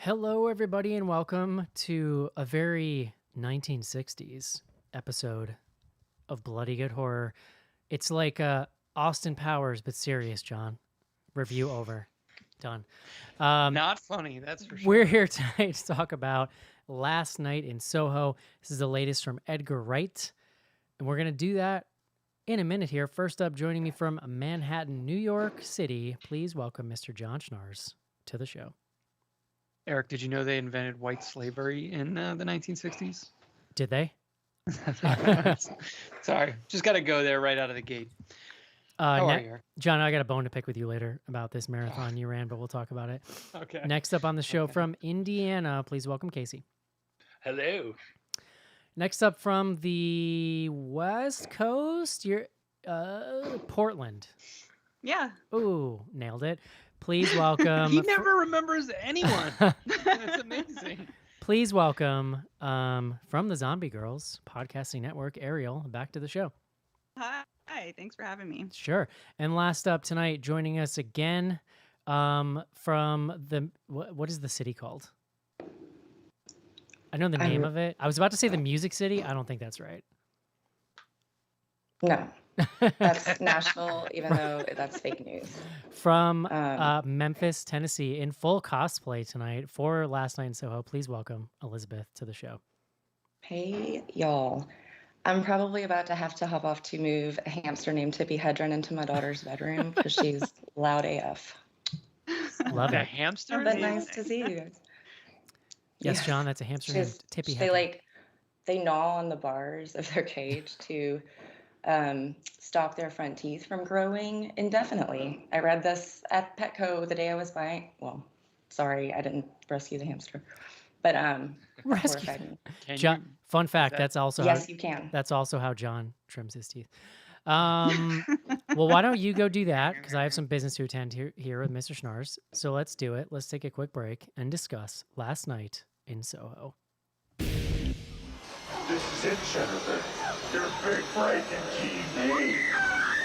Hello, everybody, and welcome to a very 1960s episode of Bloody Good Horror. It's like Austin Powers, but serious, John. Review over. Done. Not funny, that's for sure. We're here tonight to talk about Last Night in Soho. This is the latest from Edgar Wright, and we're going to do that in a minute here. First up, joining me from Manhattan, New York City, please welcome Mr. John Schnars to the show. Eric, did you know they invented white slavery in the 1960s? Did they? Sorry, just got to go there right out of the gate. How are you, Eric? John, I got a bone to pick with you later about this marathon you ran, but we'll talk about it. Okay. Next up on the show from Indiana, please welcome Casey. Hello. Next up from the West Coast, you're Portland. Yeah. Ooh, nailed it. Please welcome. He never remembers anyone. That's amazing. Please welcome from the Zombie Girls Podcasting Network, Ariel, back to the show. Hi. Thanks for having me. Sure. And last up tonight, joining us again from the what is the city called? I know the name of it. I was about to say the Music City. I don't think that's right. No, that's Nashville, even though that's fake news. From Memphis, Tennessee, in full cosplay tonight for Last Night in Soho, please welcome Elizabeth to the show. Hey, y'all. I'm probably about to have to hop off to move a hamster named Tippy Hedren into my daughter's bedroom because she's loud AF. Love A it. hamster? But nice to see you guys. Yes, John, that's a hamster named Tippy Hedren. They gnaw on the bars of their cage to stop their front teeth from growing indefinitely. I read this at Petco the day I was buying. Well, sorry, I didn't rescue the hamster, but Rescue. horrified me. John, fun fact, that's also Yes, you can. That's also how John trims his teeth. Well, why don't you go do that? Because I have some business to attend here with Mr. Schnars. So let's do it. Let's take a quick break and discuss Last Night in Soho. This is it, Jennifer. Your big break in TV.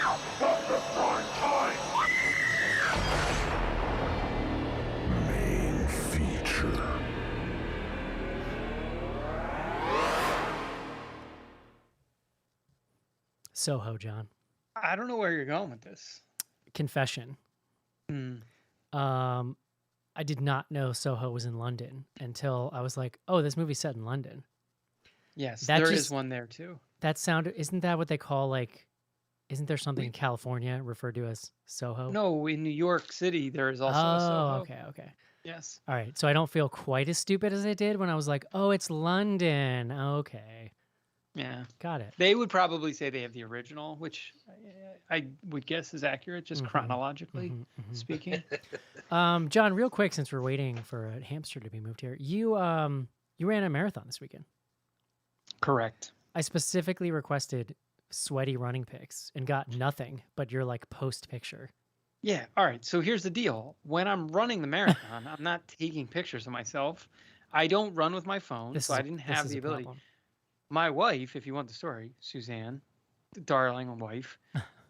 Up the prime time. Main feature. Soho, John. I don't know where you're going with this. Confession. I did not know Soho was in London until I was like, oh, this movie's set in London. Yes, That there just- is one there too. That sounded, isn't that what they call like, isn't there something in California referred to as Soho? No, in New York City, there is also a Soho. Okay. Yes. All right. So I don't feel quite as stupid as I did when I was like, oh, it's London. Okay. Yeah. Got it. They would probably say they have the original, which I would guess is accurate, just chronologically speaking. John, real quick, since we're waiting for a hamster to be moved here, you ran a marathon this weekend. Correct. I specifically requested sweaty running pics and got nothing but your like post picture. Yeah. All right. So here's the deal. When I'm running the marathon, I'm not taking pictures of myself. I don't run with my phone, so I didn't have the ability. Problem. My wife, if you want the story, Suzanne, the darling wife,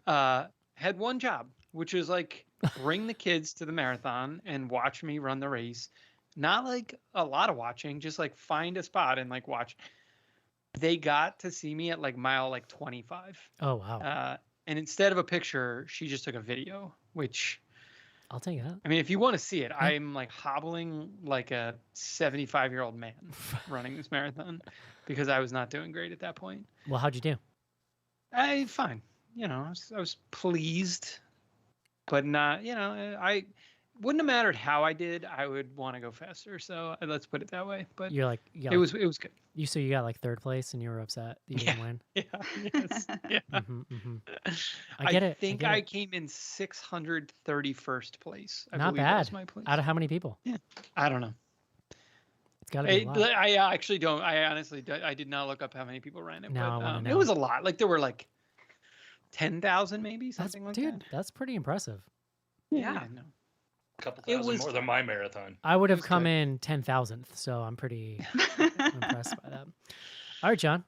had one job, which is like bring the kids to the marathon and watch me run the race. Not like a lot of watching, just like find a spot and like watch. They got to see me at like mile like 25. Oh, wow. And instead of a picture, she just took a video, which I'll take that. I mean, if you want to see it, I'm like hobbling like a 75-year-old man running this marathon because I was not doing great at that point. Well, how'd you do? Fine. You know, I was pleased, but not, you know, I wouldn't have mattered how I did. I would want to go faster. So let's put it that way. But You're like, it was good. You got like third place and you were upset that you didn't win. Yeah. Yes. Yeah. I get it. I think I came in 631st place. I Not believe that was bad. my place. Out of how many people? Yeah. I don't know. It's got to be a lot. I actually don't. I honestly, I did not look up how many people ran it. Now I but wanna know. it was a lot. Like there were like 10,000 maybe, something like that. That's pretty impressive. Yeah. No. A couple It thousand was- more than my marathon. I would have was come good. in 10,000th, so I'm pretty impressed by that. All right, John.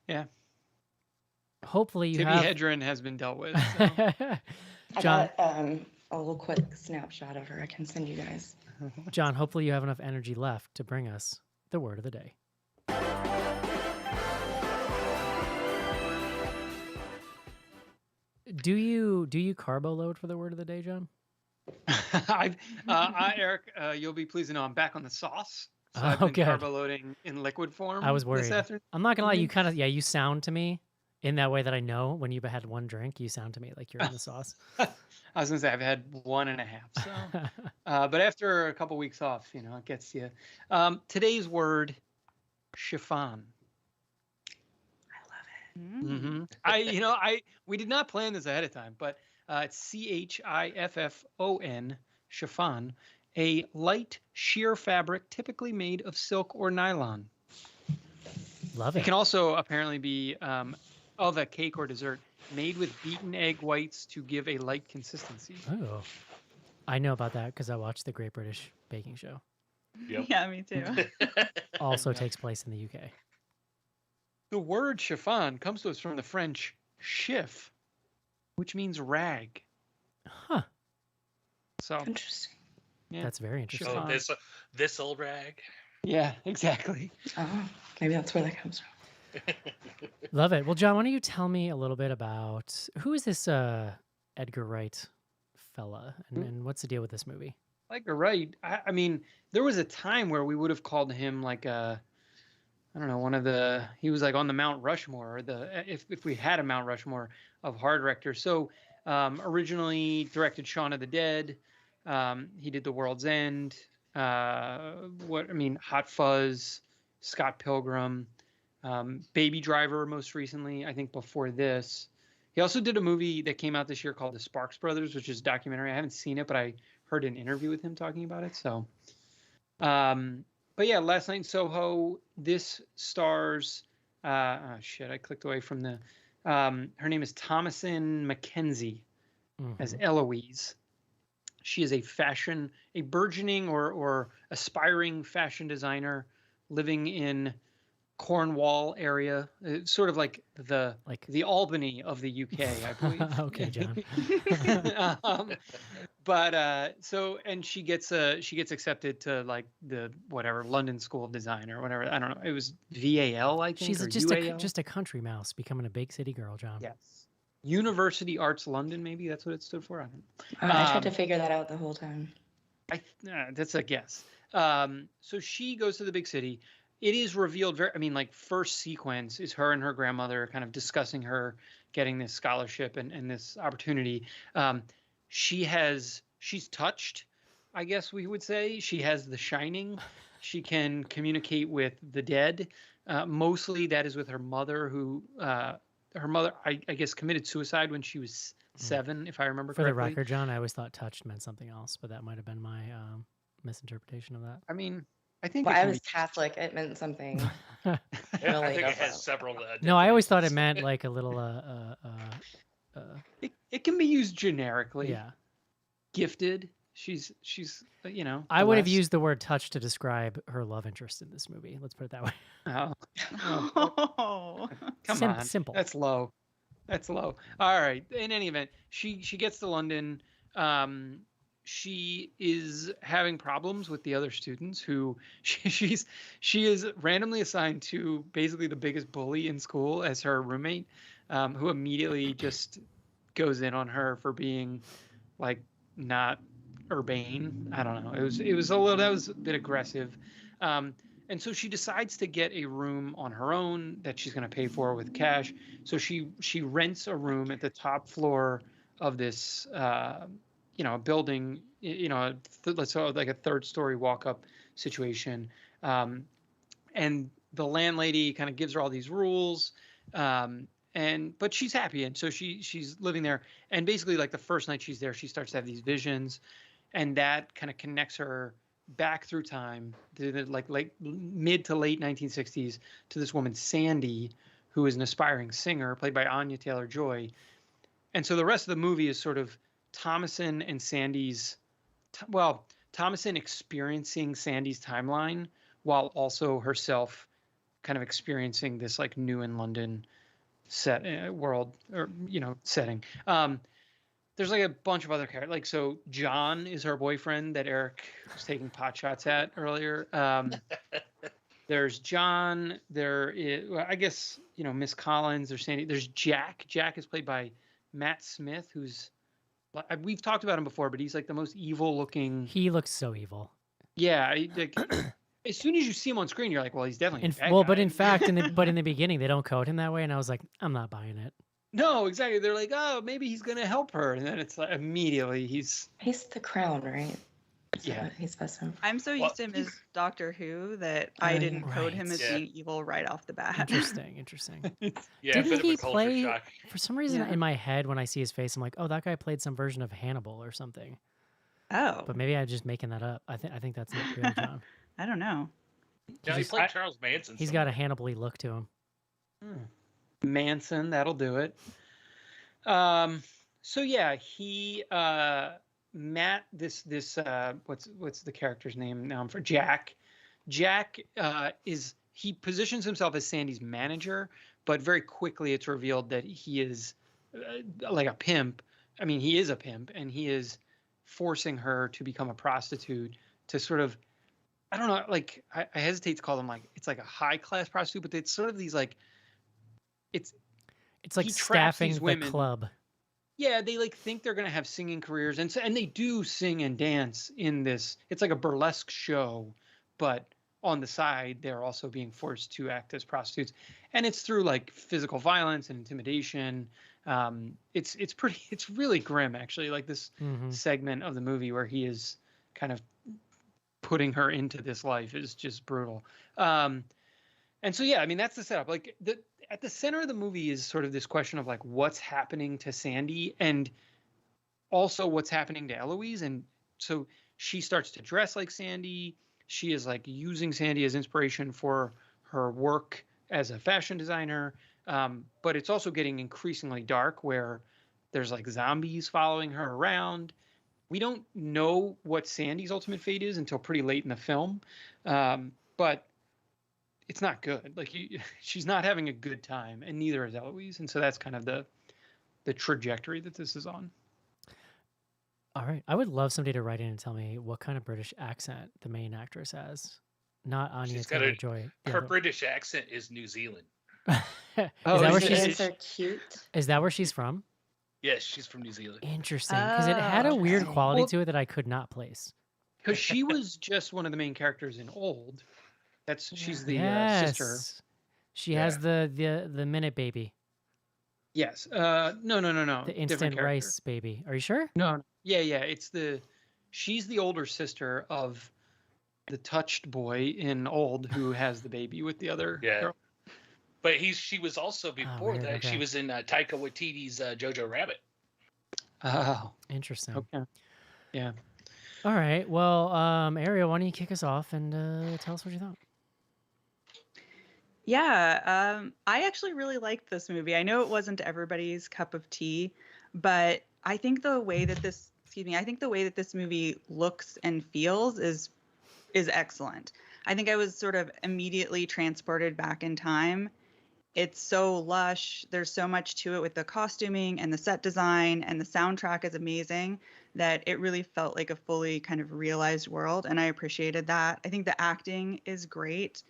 Yeah. Hopefully you Tippy have. Hedren has been dealt with. So. I John, got a little quick snapshot of her I can send you guys. John, hopefully you have enough energy left to bring us the word of the day. Do you carbo load for the word of the day, John? Eric, you'll be pleased to know I'm back on the sauce. So Oh, I've been good. carbo loading in liquid form. I was This worried. afternoon. I'm not gonna lie, you kind of you sound to me in that way that I know when you've had one drink, you sound to me like you're in the sauce. I was gonna say I've had 1.5. So, but after a couple weeks off, it gets you. Today's word, chiffon. Mm. We did not plan this ahead of time, but it's chiffon, chiffon, a light sheer fabric typically made of silk or nylon. Love It it. can also apparently be of a cake or dessert made with beaten egg whites to give a light consistency. Oh, I know about that because I watched the Great British Baking Show. Yep. Yeah, me too. Also takes place in the UK. The word chiffon comes to us from the French chiffre, which means rag. Huh. So Interesting. yeah, That's very interesting. Oh, Chiffon. this old rag. yeah, exactly. Oh, maybe that's where that comes from. Love it. Well, John, why don't you tell me a little bit about who is this Edgar Wright fella and what's the deal with this movie? Edgar Wright. I mean, there was a time where we would have called him like I don't know, he was like on the Mount Rushmore, or if we had a Mount Rushmore of horror directors. So originally directed Shaun of the Dead. He did The World's End. Hot Fuzz, Scott Pilgrim, Baby Driver most recently, I think before this. He also did a movie that came out this year called The Sparks Brothers, which is a documentary. I haven't seen it, but I heard an interview with him talking about it. So, but yeah, Last Night in Soho, this stars, I clicked away from the, her name is Thomasin McKenzie as Eloise. She is a burgeoning or aspiring fashion designer living in Cornwall area, sort of like the Albany of the UK, I believe. Okay, John. And she gets accepted to like the whatever London School of Design or whatever. I don't know. It was VAL, I think. She's or just UAL. just a country mouse becoming a big city girl, John. Yes. University Arts London, maybe that's what it stood for. I don't know. I tried to figure that out the whole time. That's a guess. So she goes to the big city. It is revealed first sequence is her and her grandmother kind of discussing her getting this scholarship and this opportunity. She's touched, I guess we would say. She has the shining. She can communicate with the dead. Mostly that is with her mother, who I guess committed suicide when she was 7, if I remember For correctly. the record, John, I always thought touched meant something else, but that might have been my misinterpretation of that. I mean, I think Well, it I can was be- Catholic. It meant something. Yeah, I Really? think it has several. No, I always thought it meant like a little it can be used generically. yeah. Gifted. She's I would have blessed. used the word touch to describe her love interest in this movie. Let's put it that way. Oh, Oh. come on. Simple. That's low. All right. In any event, she gets to London. She is having problems with the other students who she is randomly assigned to basically the biggest bully in school as her roommate, who immediately just goes in on her for being like not urbane. I don't know. That was a bit aggressive. And so she decides to get a room on her own that she's going to pay for with cash. So she rents a room at the top floor of this, a building, let's say like a 3rd-story walk-up situation. And the landlady kind of gives her all these rules. But she's happy. And so she's living there. And basically like the first night she's there, she starts to have these visions. And that kind of connects her back through time to the like mid to late 1960s to this woman, Sandy, who is an aspiring singer played by Anya Taylor-Joy. And so the rest of the movie is sort of Thomasin and Sandy's, Thomasin experiencing Sandy's timeline while also herself kind of experiencing this like new in London world or, setting. there's like a bunch of other characters. Like, so John is her boyfriend that Eric was taking pot shots at earlier. There's John. There is, well, I guess, Miss Collins. There's Sandy. There's Jack. Jack is played by Matt Smith, who's, we've talked about him before, but he's like the most evil looking. He looks so evil. Yeah, like as soon as you see him on screen, you're like, well, he's definitely a bad Well, guy. but in fact, in the beginning, they don't code him that way, and I was like, I'm not buying it. No, exactly. They're like, oh, maybe he's gonna help her, and then it's like immediately he's He's the Crown, right? Is that Yeah. what he's supposed to. I'm so Well, used to him as Doctor Who that I didn't code him Right. as Yeah. being evil right off the bat. Interesting. Yeah, Didn't a bit of he a culture play- shock. For some reason, Yeah. in my head, when I see his face, I'm like, oh, that guy played some version of Hannibal or something. Oh, But maybe I'm just making that up. I think that's not real, John. I don't know. Yeah, he He's- played Charles Manson. He's got a Hannibal-y look to him. Manson. That'll do it. So yeah, he Matt. This what's the character's name now? For Jack. Jack he positions himself as Sandy's manager, but very quickly it's revealed that he is like a pimp. I mean, he is a pimp, and he is forcing her to become a prostitute to sort of, I don't know, like I hesitate to call them like, it's like a high class prostitute, but it's sort of these like, it's like he traps staffing these the women. club. Yeah, they like think they're gonna have singing careers, and they do sing and dance in this. It's like a burlesque show, but on the side they're also being forced to act as prostitutes, and it's through like physical violence and intimidation. It's really grim, actually. Like this Mhm. segment of the movie where he is kind of putting her into this life is just brutal. And so yeah, I mean that's the setup. Like at the center of the movie is sort of this question of like what's happening to Sandy and also what's happening to Eloise. And so she starts to dress like Sandy. She is like using Sandy as inspiration for her work as a fashion designer. But it's also getting increasingly dark where there's like zombies following her around. We don't know what Sandy's ultimate fate is until pretty late in the film. But it's not good. Like she's not having a good time, and neither is Eloise. And so that's kind of the trajectory that this is on. All right. I would love somebody to write in and tell me what kind of British accent the main actress has. Not Anya She's got Taylor-Joy. the Her other- British accent is New Zealand. is Oh, that where is it- she's? Kids are cute. Is that where she's from? Yes, she's from New Zealand. Interesting, because it had a Oh, weird interesting. quality Well- to it that I could not place. Because she was just one of the main characters in Old. She's the Yes, sister. she has the minute baby, Yes. No. the Different instant character. rice baby. Are you sure? No. Yeah. She's the older sister of the touched boy in Old who has the baby with the other Yeah. girl. But she was also before weird, that. okay. She was in Taika Waititi's Jojo Rabbit. Oh, Interesting. okay. Yeah. All right. Well, Ariel, why don't you kick us off and tell us what you thought? Yeah, I actually really liked this movie. I know it wasn't everybody's cup of tea, but I think the way that this movie looks and feels is excellent. I think I was sort of immediately transported back in time. It's so lush. There's so much to it with the costuming and the set design, and the soundtrack is amazing that it really felt like a fully kind of realized world, and I appreciated that. I think the acting is great.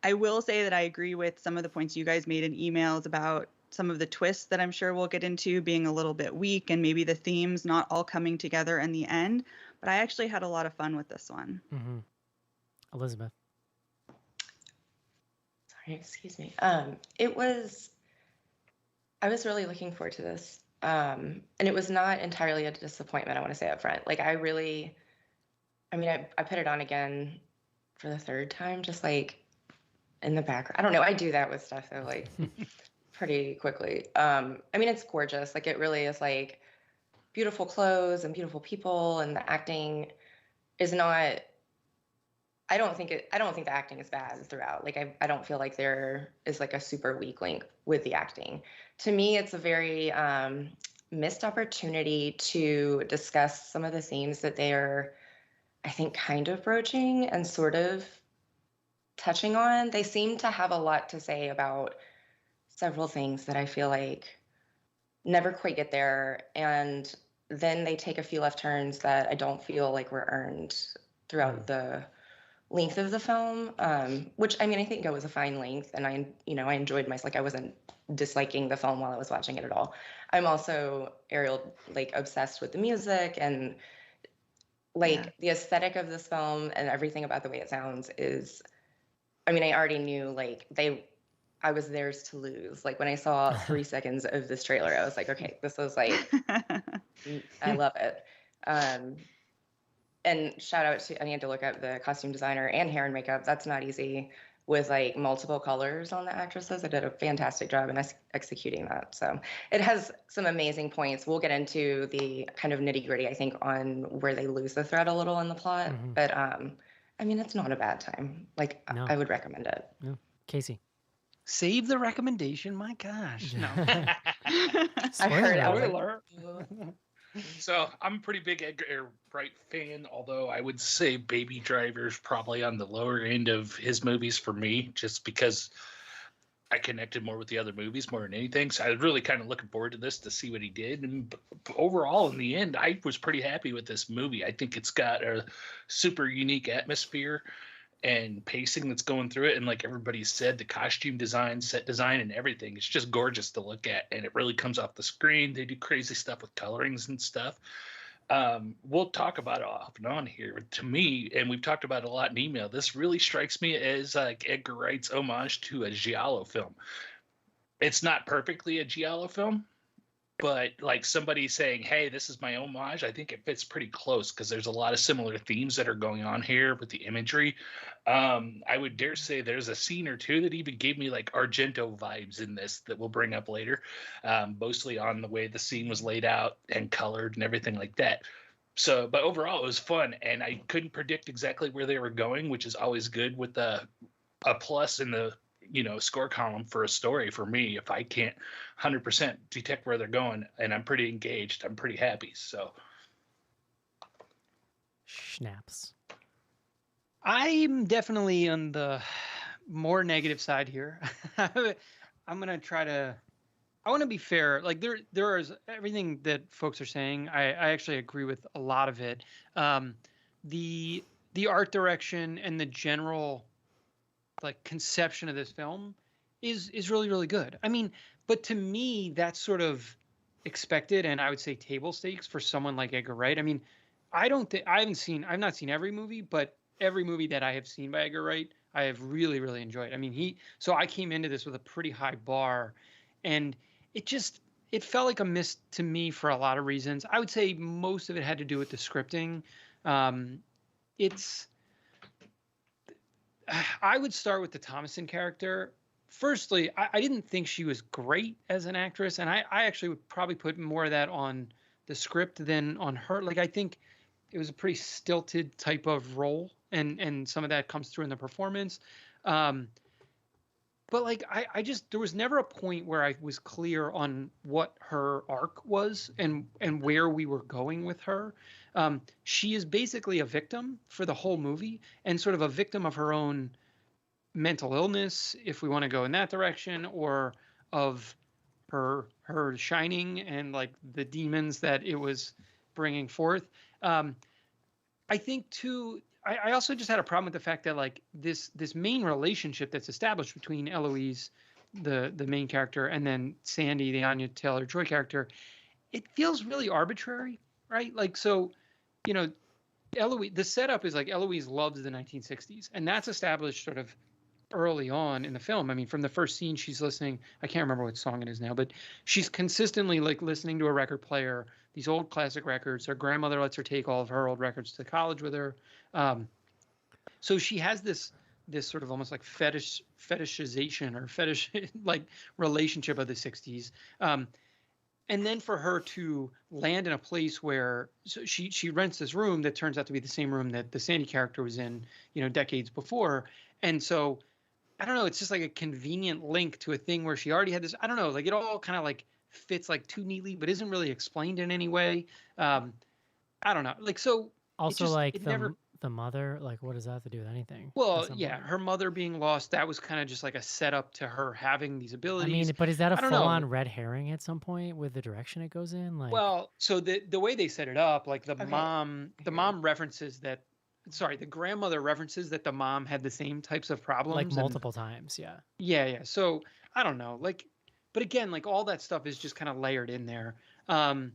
I will say that I agree with some of the points you guys made in emails about some of the twists that I'm sure we'll get into being a little bit weak and maybe the themes not all coming together in the end. But I actually had a lot of fun with this one. Mm-hmm. Elizabeth. Sorry, excuse me. I was really looking forward to this. And it was not entirely a disappointment, I want to say up front. Like I put it on again for the third time, just like in the background. I don't know. I do that with stuff though, like pretty quickly. It's gorgeous. Like it really is like beautiful clothes and beautiful people, and the acting is not, I don't think the acting is bad throughout. Like I don't feel like there is like a super weak link with the acting. To me, it's a very missed opportunity to discuss some of the themes that they are, I think, kind of broaching and sort of touching on. They seem to have a lot to say about several things that I feel like never quite get there. And then they take a few left turns that I don't feel like were earned throughout the length of the film, which I mean, I think it was a fine length, and I enjoyed myself. Like I wasn't disliking the film while I was watching it at all. I'm also Ariel, like obsessed with the music and like the aesthetic of this film and everything about the way it sounds is, I mean, I already knew like I was theirs to lose. Like when I saw 3 seconds of this trailer, I was like, okay, this is like, I love it. And shout out to, I need to look up the costume designer and hair and makeup. That's not easy with like multiple colors on the actresses. I did a fantastic job in executing that. So it has some amazing points. We'll get into the kind of nitty gritty, I think, on where they lose the thread a little in the plot. But I mean, it's not a bad time. Like No. I would recommend it. No. Casey. Save the recommendation. My gosh. No. I heard. I was like, Spoiler. So I'm a pretty big Edgar Wright fan, although I would say Baby Driver's probably on the lower end of his movies for me, just because I connected more with the other movies more than anything. So I was really kind of looking forward to this to see what he did. And overall, in the end, I was pretty happy with this movie. I think it's got a super unique atmosphere and pacing that's going through it. And like everybody said, the costume design, set design, and everything, it's just gorgeous to look at. And it really comes off the screen. They do crazy stuff with colorings and stuff. We'll talk about it off and on here. To me, and we've talked about it a lot in email, this really strikes me as like Edgar Wright's homage to a giallo film. It's not perfectly a giallo film, but like somebody saying, hey, this is my homage, I think it fits pretty close because there's a lot of similar themes that are going on here with the imagery. I would dare say there's a scene or two that even gave me like Argento vibes in this that we'll bring up later, mostly on the way the scene was laid out and colored and everything like that. So, but overall it was fun, and I couldn't predict exactly where they were going, which is always good with a plus in the score column for a story. For me, if I can't 100% detect where they're going and I'm pretty engaged, I'm pretty happy. So Schnapps. I'm definitely on the more negative side here. I'm going to I want to be fair. Like there is everything that folks are saying. I actually agree with a lot of it. The art direction and the general like conception of this film is really, really good. I mean, but to me, that's sort of expected, and I would say table stakes for someone like Edgar Wright. I mean, I've not seen every movie, but every movie that I have seen by Edgar Wright, I have really, really enjoyed. I mean, so I came into this with a pretty high bar, and it felt like a miss to me for a lot of reasons. I would say most of it had to do with the scripting. I would start with the Thomason character. Firstly, I didn't think she was great as an actress, and I actually would probably put more of that on the script than on her. Like, I think it was a pretty stilted type of role, and some of that comes through in the performance. But like, there was never a point where I was clear on what her arc was and where we were going with her. She is basically a victim for the whole movie, and sort of a victim of her own mental illness, if we want to go in that direction, or of her shining and like the demons that it was bringing forth. I think too, I also just had a problem with the fact that like this main relationship that's established between Eloise, the main character, and then Sandy, the Anya Taylor-Joy character, it feels really arbitrary, right? Like, so, Eloise, the setup is like Eloise loves the 1960s, and that's established sort of early on in the film. I mean, from the first scene, she's listening, I can't remember what song it is now, but she's consistently like listening to a record player, these old classic records. Her grandmother lets her take all of her old records to college with her. So she has this sort of almost like fetishization or fetish like relationship of the 60s. And then for her to land in a place where she rents this room that turns out to be the same room that the Sandy character was in, decades before. And so, I don't know, it's just like a convenient link to a thing where she already had this, I don't know, like it all kind of like fits like too neatly, but isn't really explained in any way. I don't know. Like, so Also, like the mother, like, what does that have to do with anything? at Well, some yeah, point? her mother being lost, that was kind of just like a setup to her having these I abilities. mean, but is that a I don't full know. on red herring at some point with the direction it goes in? Like, Well, so the way they set it up, like the Okay. mom references that, sorry, the grandmother references that the mom had the same types of problems like and multiple times, yeah. yeah. So I don't know, like, but again, like all that stuff is just kind of layered in there. Um,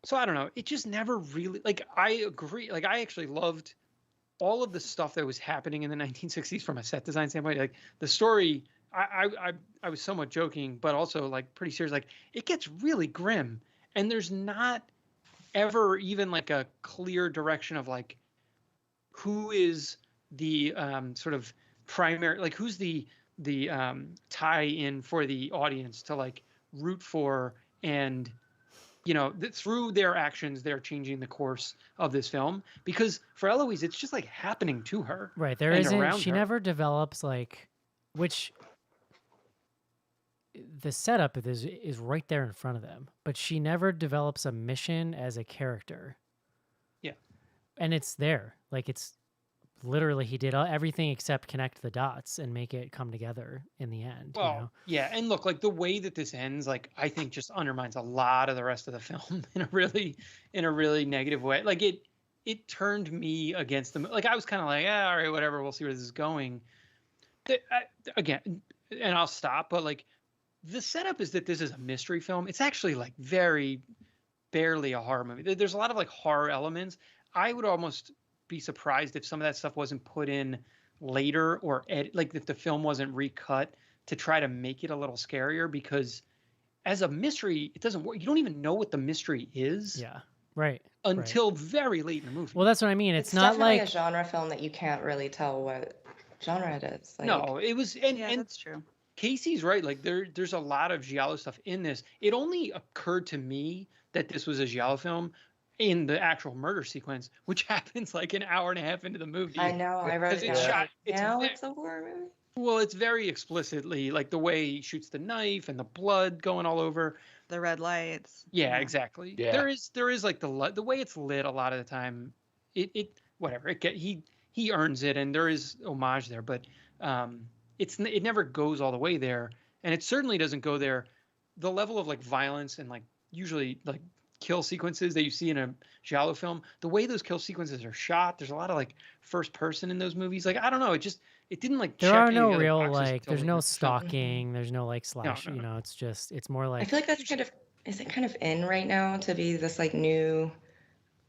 so I don't know. It just never really, like, I agree. Like, I actually loved all of the stuff that was happening in the 1960s from a set design standpoint. Like the story, I was somewhat joking, but also like pretty serious. Like it gets really grim, and there's not ever even like a clear direction of like who is the sort of primary, like who's the tie in for the audience to like root for, and through their actions they're changing the course of this film, because for Eloise it's just like happening to her Right. There and isn't, around she her. never develops like, which the setup is right there in front of them, but she never develops a mission as a character. Yeah. And it's there. Like, it's literally, he did everything except connect the dots and make it come together in the end. Well, yeah, and look, like the way that this ends, like I think just undermines a lot of the rest of the film in a really negative way. Like it turned me against them. Like I was kind of like, all right, whatever, we'll see where this is going. Again, and I'll stop, but like the setup is that this is a mystery film. It's actually like very barely a horror movie. There's a lot of like horror elements. I would almost be surprised if some of that stuff wasn't put in later, or like if the film wasn't recut to try to make it a little scarier, because as a mystery, it doesn't work. You don't even know what the mystery is. Yeah. Right. Until very late in the movie. Well, that's what I mean. It's not definitely like a genre film that you can't really tell what genre it is. Like, no, it was, and that's true. Casey's right. Like there's a lot of giallo stuff in this. It only occurred to me that this was a giallo film in the actual murder sequence, which happens like an hour and a half into the movie. I know, I wrote it It's down. shot. It's a horror movie. Well, it's very explicitly like the way he shoots the knife and the blood going all over. The red lights. Yeah, exactly. Yeah. There is like the way it's lit a lot of the time. It whatever he earns it, and there is homage there, but it never goes all the way there, and it certainly doesn't go there. The level of like violence and like usually like kill sequences that you see in a giallo film, the way those kill sequences are shot, there's a lot of like first person in those movies. Like I don't know, it didn't like there check are any no of the other real boxes like until there's later no in the film. stalking, there's no like slash, no. it's more like I feel like that's is it kind of in right now to be this like new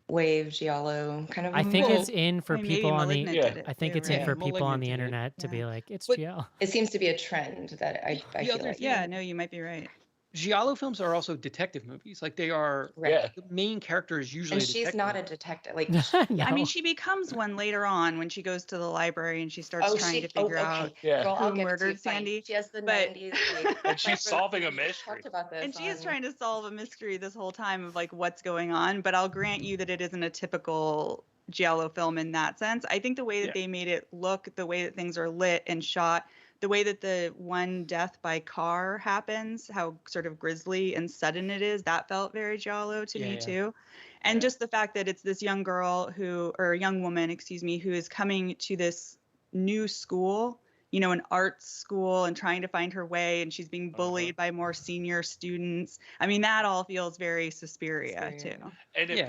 wave giallo kind of I think movie? it's in for I mean, maybe people on the Malignant did it I think too, it's in right? for people on Malignant the did it. internet to be Yeah. like it's But- GL. It seems to be a trend that I The feel other like. thing- Yeah, no, you might be right. Giallo films are also detective movies. Like they are. Right. Yeah. The main character is usually. And a she's detective. not a detective. Like, No. I mean, she becomes one later on when she goes to the library and she starts trying to figure out. Yeah. Girl, I'll who give it to murdered you, fine. Sandy, She has the but- 90s. Like, And she's solving a we mystery. talked about this And she is on- trying to solve a mystery this whole time of like what's going on. But I'll grant you that it isn't a typical giallo film in that sense. I think the way that Yeah. they made it look, the way that things are lit and shot, the way that the one death by car happens, how sort of grisly and sudden it is, that felt very giallo to me Yeah. too. And just the fact that it's this young girl or young woman, excuse me, who is coming to this new school, an arts school, and trying to find her way, and she's being bullied by more senior students. I mean, that all feels very Suspiria Suspiria. too. And it Yeah.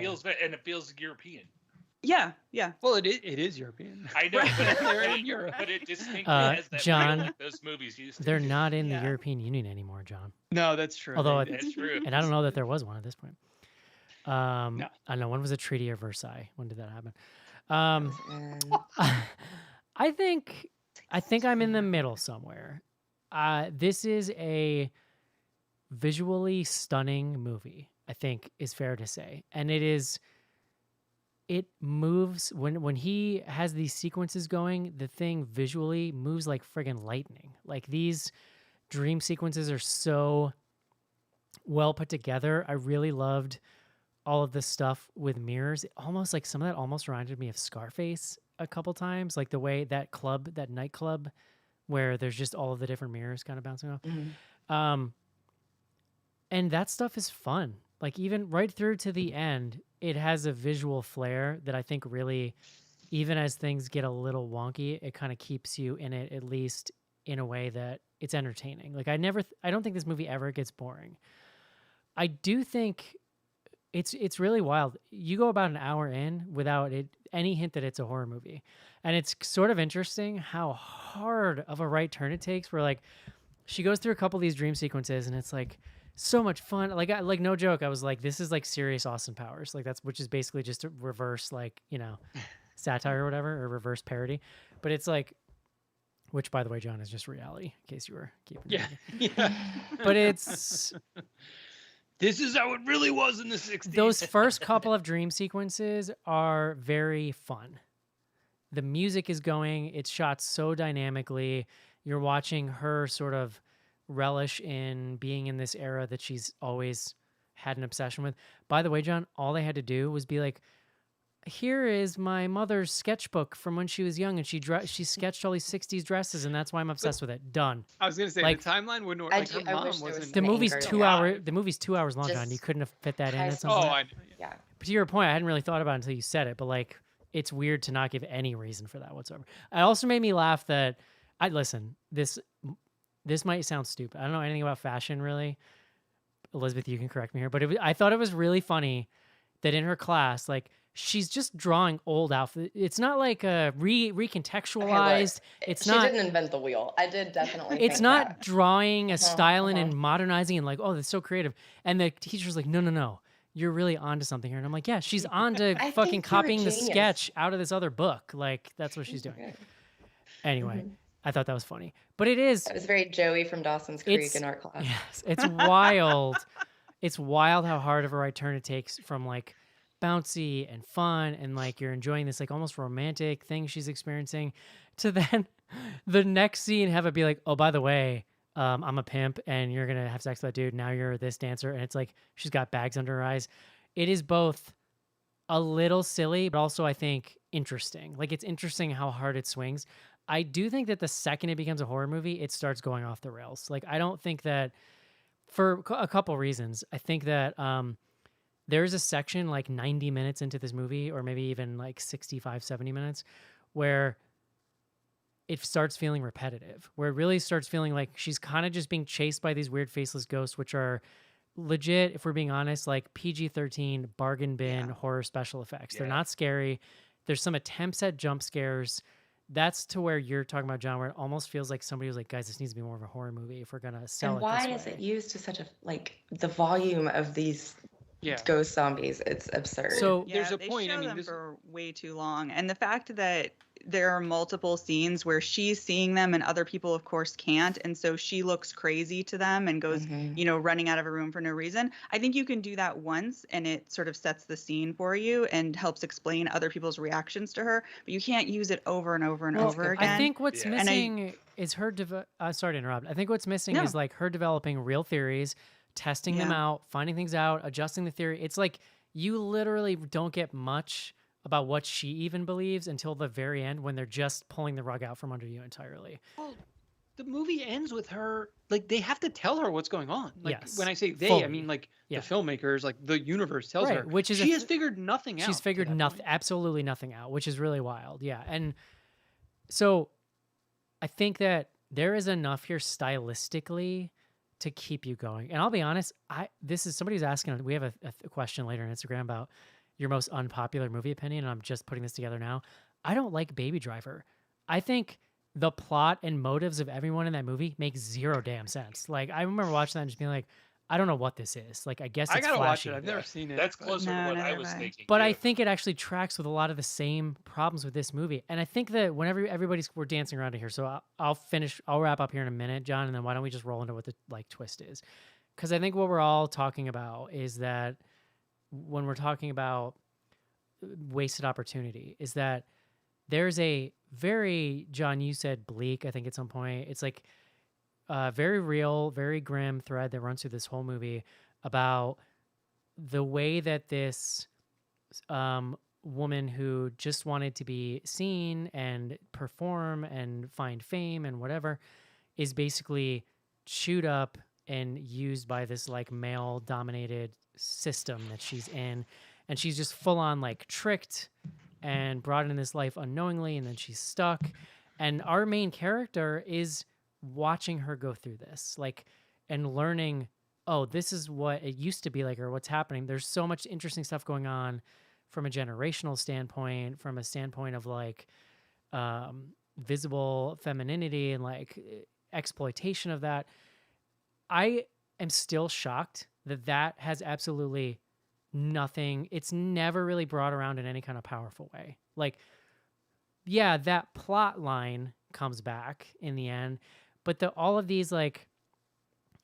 feels European. Yeah. Well, it is European. I know, but, They're in Europe. but it distinctly has that John, feel like those movies used to. They're not in the Yeah. European Union anymore, John. No, that's true. Although They- That's true. And I don't know that there was one at this point. I No. don't know, when was the Treaty of Versailles? When did that happen? And I think I'm in the middle somewhere. This is a visually stunning movie, I think is fair to say. And it moves when he has these sequences going, the thing visually moves like friggin' lightning. Like these dream sequences are so well put together. I really loved all of the stuff with mirrors. Almost like some of that almost reminded me of Scarface a couple times, like the way that nightclub where there's just all of the different mirrors kind of bouncing off. Mhm. And that stuff is fun. Like even right through to the end, it has a visual flair that I think really, even as things get a little wonky, it kind of keeps you in it, at least in a way that it's entertaining. Like I don't think this movie ever gets boring. I do think it's really wild. You go about an hour in without any hint that it's a horror movie. And it's sort of interesting how hard of a right turn it takes, where like she goes through a couple of these dream sequences and it's like so much fun. Like no joke, I was like, this is like serious Austin Powers. Like which is basically just a reverse, like, satire or whatever, or reverse parody. But it's like, which by the way, John, is just reality, in case you were keeping Yeah. But it's This is how it really was in the 60s. those first couple of dream sequences are very fun. The music is going, it's shot so dynamically. You're watching her sort of relish in being in this era that she's always had an obsession with. By the way, John, all they had to do was be like, here is my mother's sketchbook from when she was young, and she sketched all these 60s dresses, and that's why I'm obsessed with it. Done. I was gonna say like, the timeline wouldn't work. I Like her do- I mom wish there was wasn't. The an movie's anchor 2 there. hour. The movie's 2 hours long, John. Just You couldn't have fit that in high at some school. point. Oh, I know. Yeah. But to your point, I hadn't really thought about it until you said it, but like it's weird to not give any reason for that whatsoever. It also made me laugh that this might sound stupid. I don't know anything about fashion really. Elizabeth, you can correct me here, but I thought it was really funny that in her class, like she's just drawing old outfits. It's not like a recontextualized. It's She not. didn't invent the wheel. I did definitely. It's think not that. drawing a style in uh-huh. and modernizing and like, oh, that's so creative. And the teacher's like, no, you're really onto something here. And I'm like, yeah, she's onto I fucking think you're a copying the genius. sketch out of this other book. Like that's what she's doing. Okay. Anyway, I thought that was funny, but it is. That was very Joey from Dawson's Creek It's in art class. yes, it's wild. It's wild how hard of a right turn it takes from like bouncy and fun and like you're enjoying this like almost romantic thing she's experiencing to then the next scene have it be like, oh, by the way, I'm a pimp and you're gonna have sex with that dude. Now you're this dancer, and it's like she's got bags under her eyes. It is both a little silly, but also I think interesting. Like it's interesting how hard it swings. I do think that the second it becomes a horror movie, it starts going off the rails. Like I don't think that, for a couple reasons. I think that there's a section like 90 minutes into this movie, or maybe even like 65, 70 minutes, where it starts feeling repetitive, where it really starts feeling like she's kind of just being chased by these weird faceless ghosts, which are legit, if we're being honest, like PG-13 bargain bin horror special effects. They're Yeah. not scary. There's some attempts at jump scares. That's to where you're talking about, John, where it almost feels like somebody was like, guys, this needs to be more of a horror movie if we're going to sell And it why this is way. it used to such a the volume of these Yeah. ghost zombies? It's absurd. So There's a they point, I show mean, them this- for way too long, and the fact that there are multiple scenes where she's seeing them and other people, of course, can't, and so she looks crazy to them and goes, running out of a room for no reason. I think you can do that once, and it sort of sets the scene for you and helps explain other people's reactions to her. But you can't use it over and over and over again. I think what's Yeah. And missing is her. Sorry to interrupt. I think what's missing is No. like her developing real theories, testing them Yeah. out, finding things out, adjusting the theory. It's like you literally don't get much about what she even believes until the very end, when they're just pulling the rug out from under you entirely. Well, the movie ends with her, like they have to tell her what's going on. Like Yes. when I say they, Fully. I mean like Yeah. the filmmakers, like the universe tells Right, her, which is she has figured nothing out. She's to figured that nothing, point. absolutely nothing out, which is really wild. Yeah. And so I think that there is enough here stylistically to keep you going. And I'll be honest, this is somebody's asking, we have a question later on Instagram about your most unpopular movie opinion, and I'm just putting this together now. I don't like Baby Driver. I think the plot and motives of everyone in that movie make zero damn sense. Like I remember watching that and just being like, I don't know what this is. Like I guess it's I gotta flashy. watch it. I've never seen it. That's but- closer No, to what I neither was have I. thinking. But I too. think it actually tracks with a lot of the same problems with this movie. And I think that whenever we're dancing around it here, so I'll wrap up here in a minute, John, and then why don't we just roll into what the like twist is? Because I think what we're all talking about is that when we're talking about wasted opportunity, is that there's a very, John, you said bleak, I think at some point. It's like a very real, very grim thread that runs through this whole movie about the way that this woman who just wanted to be seen and perform and find fame and whatever is basically chewed up and used by this like male dominated system that she's in, and she's just full on like tricked and brought in this life unknowingly, and then she's stuck. And our main character is watching her go through this, like, and learning, oh, this is what it used to be like, or what's happening. There's so much interesting stuff going on from a generational standpoint, from a standpoint of like visible femininity and like exploitation of that. I am still shocked that that has absolutely nothing. It's never really brought around in any kind of powerful way. Like, yeah, that plot line comes back in the end, but all of these, like,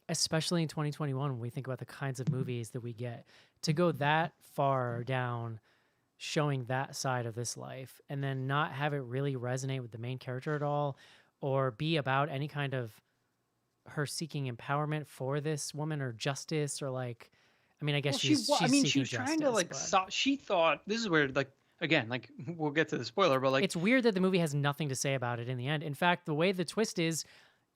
especially in 2021, when we think about the kinds of movies that we get, to go that far down showing that side of this life and then not have it really resonate with the main character at all, or be about any kind of her seeking empowerment for this woman or justice, or like, I mean, I guess she's I mean, she seeking was trying to justice, like but she thought, this is where, like, again, like, we'll get to the spoiler, but like, it's weird that the movie has nothing to say about it in the end. In fact, the way the twist is,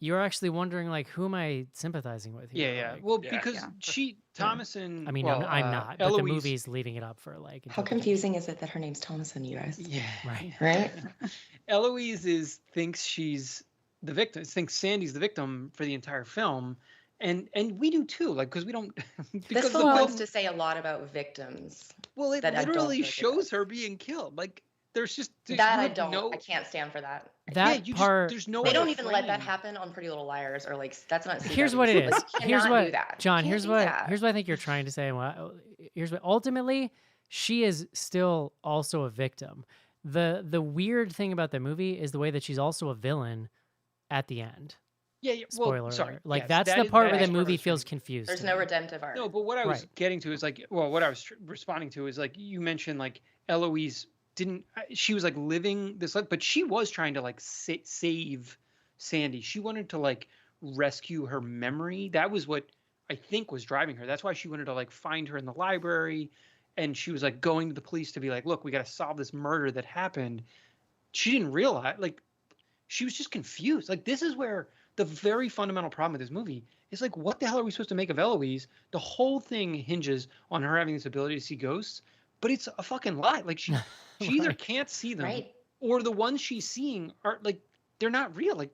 you're actually wondering, like, who am I sympathizing with here? yeah. Like, Well, Yeah. because Yeah. Thomason. I mean, well, I'm not, but the Eloise, movie's leaving it up for like How interpretation. confusing is it that her name's Thomason, you guys? Yeah. Right. Right? Eloise thinks she's the victim. Thinks Sandy's the victim for the entire film, and we do too. Like, because we don't. This because the film wants film, to say a lot about victims. well, it that I don't literally think it shows does. her being killed. Like, there's just That you I have don't. no- I can't stand for that. That you part. Just, there's no. They other don't even let that frame. happen on Pretty Little Liars, or like that's not. Here's CW. what it is. Like, you Here's cannot what do that. John. You Here's can't do what that. here's what I think you're trying to say. And here's what ultimately she is still also a victim. The weird thing about the movie is the way that she's also a villain at the end. Yeah. Spoiler Well, sorry. alert. Like, Yes, that's that the is- part that where the is where I movie was feels getting- confused. There's to no me. redemptive arc. No, but what I was Right. getting to is like, well, what I was responding to is like, you mentioned like Eloise didn't, she was like living this life, but she was trying to like save Sandy. She wanted to like rescue her memory. That was what I think was driving her. That's why she wanted to like find her in the library. And she was like going to the police to be like, look, we got to solve this murder that happened. She didn't realize, like, she was just confused. Like, this is where the very fundamental problem with this movie is like, what the hell are we supposed to make of Eloise? The whole thing hinges on her having this ability to see ghosts, but it's a fucking lie. Like, she either Right. can't see them, Right. or the ones she's seeing are like, they're not real. Like,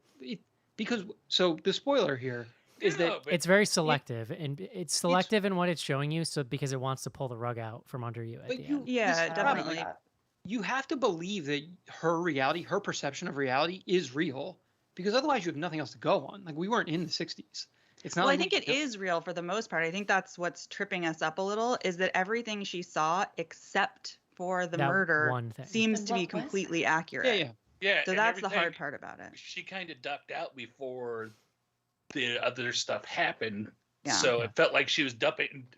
because, so the spoiler here is No, that but It's very selective, and it's selective in what it's showing you. So because it wants to pull the rug out from under you at But the you- end. Yeah, this I don't problem, like definitely. that. you have to believe that her reality, her perception of reality is real, because otherwise you have nothing else to go on. Like, we weren't in the 60s. It's not Well, I like think it is real for the most part. I think that's what's tripping us up a little, is that everything she saw except for the That murder one thing. seems And to be what was completely Yeah, accurate. yeah. yeah, So and that's the hard everything- part about it. She kind of ducked out before the other stuff happened, Yeah. so Yeah. it felt like she was dumping.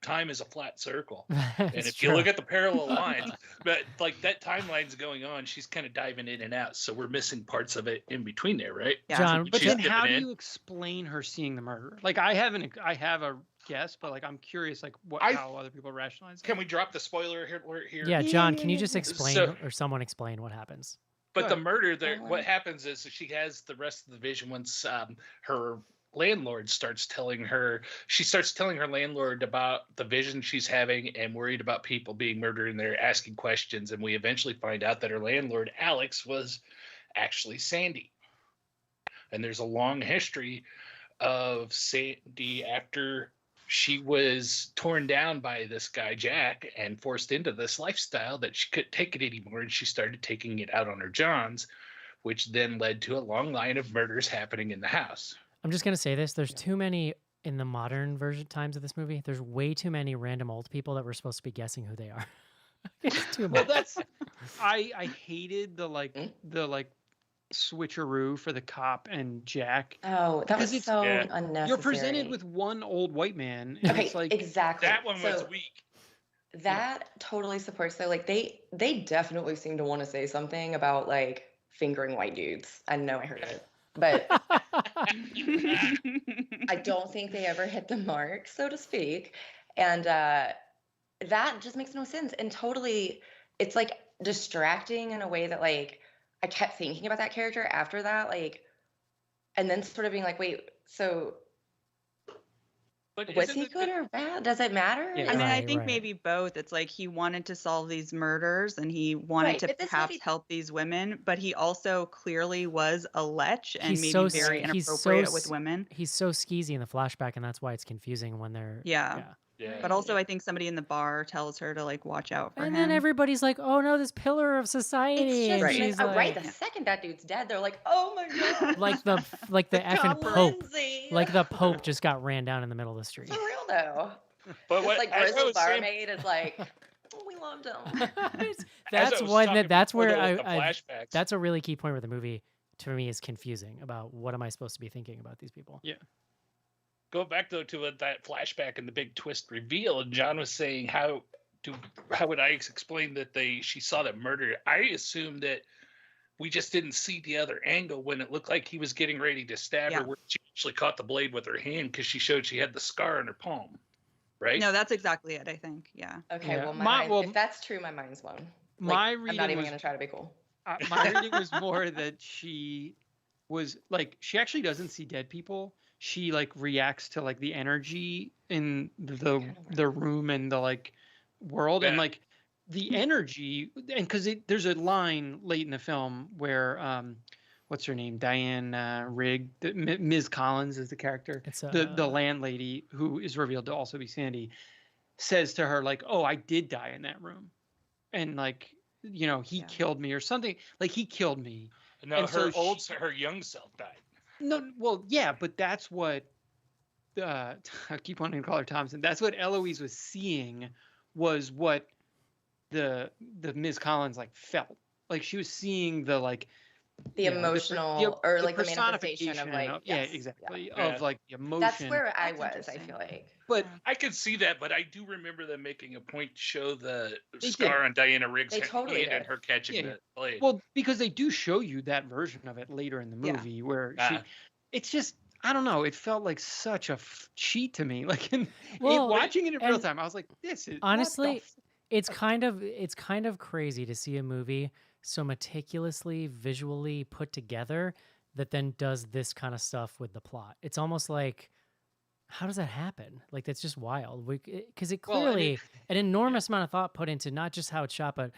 Time is a flat circle, and It's if you true. look at the parallel lines, but like that timeline's going on, she's kind of diving in and out, so we're missing parts of it in between there, right? Yeah. John, But She's then dipping how do in. you explain her seeing the murder? Like, I have a guess, but like, I'm curious, like, I- how other people rationalize it. Can we drop the spoiler alert here? Yeah, Yeah, John, yeah, can you yeah, just yeah. explain, So- or someone explain what happens? But Go the ahead. murder there, Go what on. happens is she has the rest of the vision once her landlord starts telling her, she starts telling her landlord about the vision she's having and worried about people being murdered, and they're asking questions, and we eventually find out that her landlord Alex was actually Sandy. And there's a long history of Sandy after she was torn down by this guy Jack and forced into this lifestyle that she couldn't take it anymore, and she started taking it out on her Johns, which then led to a long line of murders happening in the house. I'm just gonna say this: there's too many in the modern version times of this movie. There's way too many random old people that we're supposed to be guessing who they are. It's too Well, much. that's I hated the Hmm? switcheroo for the cop and Jack. Oh, that Because was it's- so Yeah. unnecessary. You're presented with one old white man, and Okay, it's like, exactly. That one was So weak. that totally supports. So like they definitely seem to want to say something about like fingering white dudes. I know I heard it, but I don't think they ever hit the mark, so to speak. And that just makes no sense. And totally, it's like distracting in a way that like I kept thinking about that character after that, like, and then sort of being like, wait, so But Was isn't he it good or bad? Does it matter? Yeah. I mean, I Right, think right. maybe both. It's like he wanted to solve these murders and he wanted Right, to but this perhaps movie, help these women, but he also clearly was a lech and He's maybe so very he's inappropriate with women. he's so skeezy in the flashback, and that's why it's confusing when they're Yeah. yeah. yeah. But also, I think somebody in the bar tells her to like watch out for And him. then everybody's like, "Oh no, this pillar of it's society," just and Right. she's right. like, The Yeah. second that dude's dead, they're like, "Oh my god, like the effing John Pope, Lindsay." like the Pope just got ran down in the middle of the street. For real though. But This what like as I grizzled was saying, barmaid is like, "Oh, we loved him." That's was why talking that's before, where though, with the I flashbacks. that's a really key point where the movie to me is confusing about what am I supposed to be thinking about these people. Go back though to that flashback and the big twist reveal, and John was saying how would I explain that she saw that murder? I assumed that we just didn't see the other angle when it looked like he was getting ready to stab her, Yeah. where she actually caught the blade with her hand because she showed she had the scar on her palm, right? No, that's exactly it, I think. Yeah. Okay, Yeah. well, Well, if that's true, my mind's blown. my I'm not reading even was gonna try to be cool. my reading was more that she was like she actually doesn't see dead people. She like reacts to like the energy in the room and the like world and Yeah. like the energy and because there's a line late in the film where what's her name, Diane Rigg, Ms. Collins is the character, It's the landlady who is revealed to also be Sandy, says to her like, oh, I did die in that room and like he Yeah. killed me or something, like he killed me. No, And so her young self died. No, well, yeah, but that's what I keep wanting to call her Thompson. That's what Eloise was seeing, was what the Ms. Collins like felt. Like she was seeing the like The emotional or the like the manifestation of personification like yeah, yes, exactly, Yeah. of like the emotion. That's where I That's was. I interesting. feel like. But Yeah. I could see that, but I do remember them making a point to show the They scar did. on Diana Rigg's They hand totally and did. her catching Yeah, the blade. well, because they do show you that version of it later in the Yeah. movie where Ah. it's just I don't know. It felt like such a cheat to me. Like Well, watching it in real and time, I was like, "This is honestly, it's kind of crazy to see a movie so meticulously visually put together that then does this kind of stuff with the plot. It's almost like, how does that happen? Like that's just wild. Because it Well, and clearly an enormous amount of thought put into not just how it's shot, but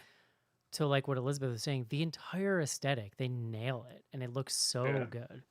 to like what Elizabeth was saying, the entire aesthetic. They nail it, and it looks so Yeah. good.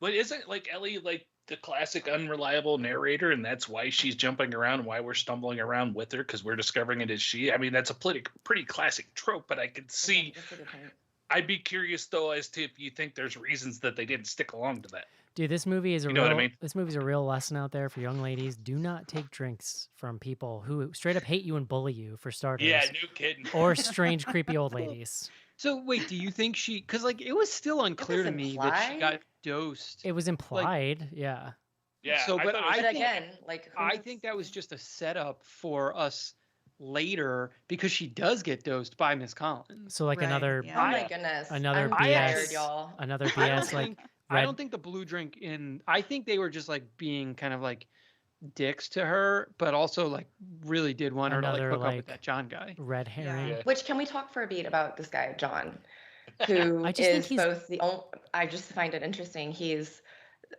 But isn't like Ellie like the classic unreliable narrator, and that's why she's jumping around and why we're stumbling around with her because we're discovering it as she? I mean, that's a pretty classic trope, but I could see. That's a good point. I'd be curious though as to if you think there's reasons that they didn't stick along to that. Dude, this movie is a You know real. what I mean? This movie's a real lesson out there for young ladies. Do not take drinks from people who straight up hate you and bully you, for starters. Yeah, no kidding. Or strange, creepy old ladies. So wait, do you think she? Because like it was still unclear was to me that she implied? got dosed. It was implied, yeah. Yeah, So, but thought it was- I But think- again, like who I knows? think that was just a setup for us later because she does get dosed by Miss Collins. So like Right, another yeah. Oh my goodness. another I'm BS. tired, y'all. another I don't BS like think I red. don't think the blue drink I think they were just like being kind of like dicks to her, but also like really did want her to like Another, hook up like, with that John guy. red herring. Yeah. Which can we talk for a beat about this guy, John, who I just think is he's- both the only. I just find it interesting. He's,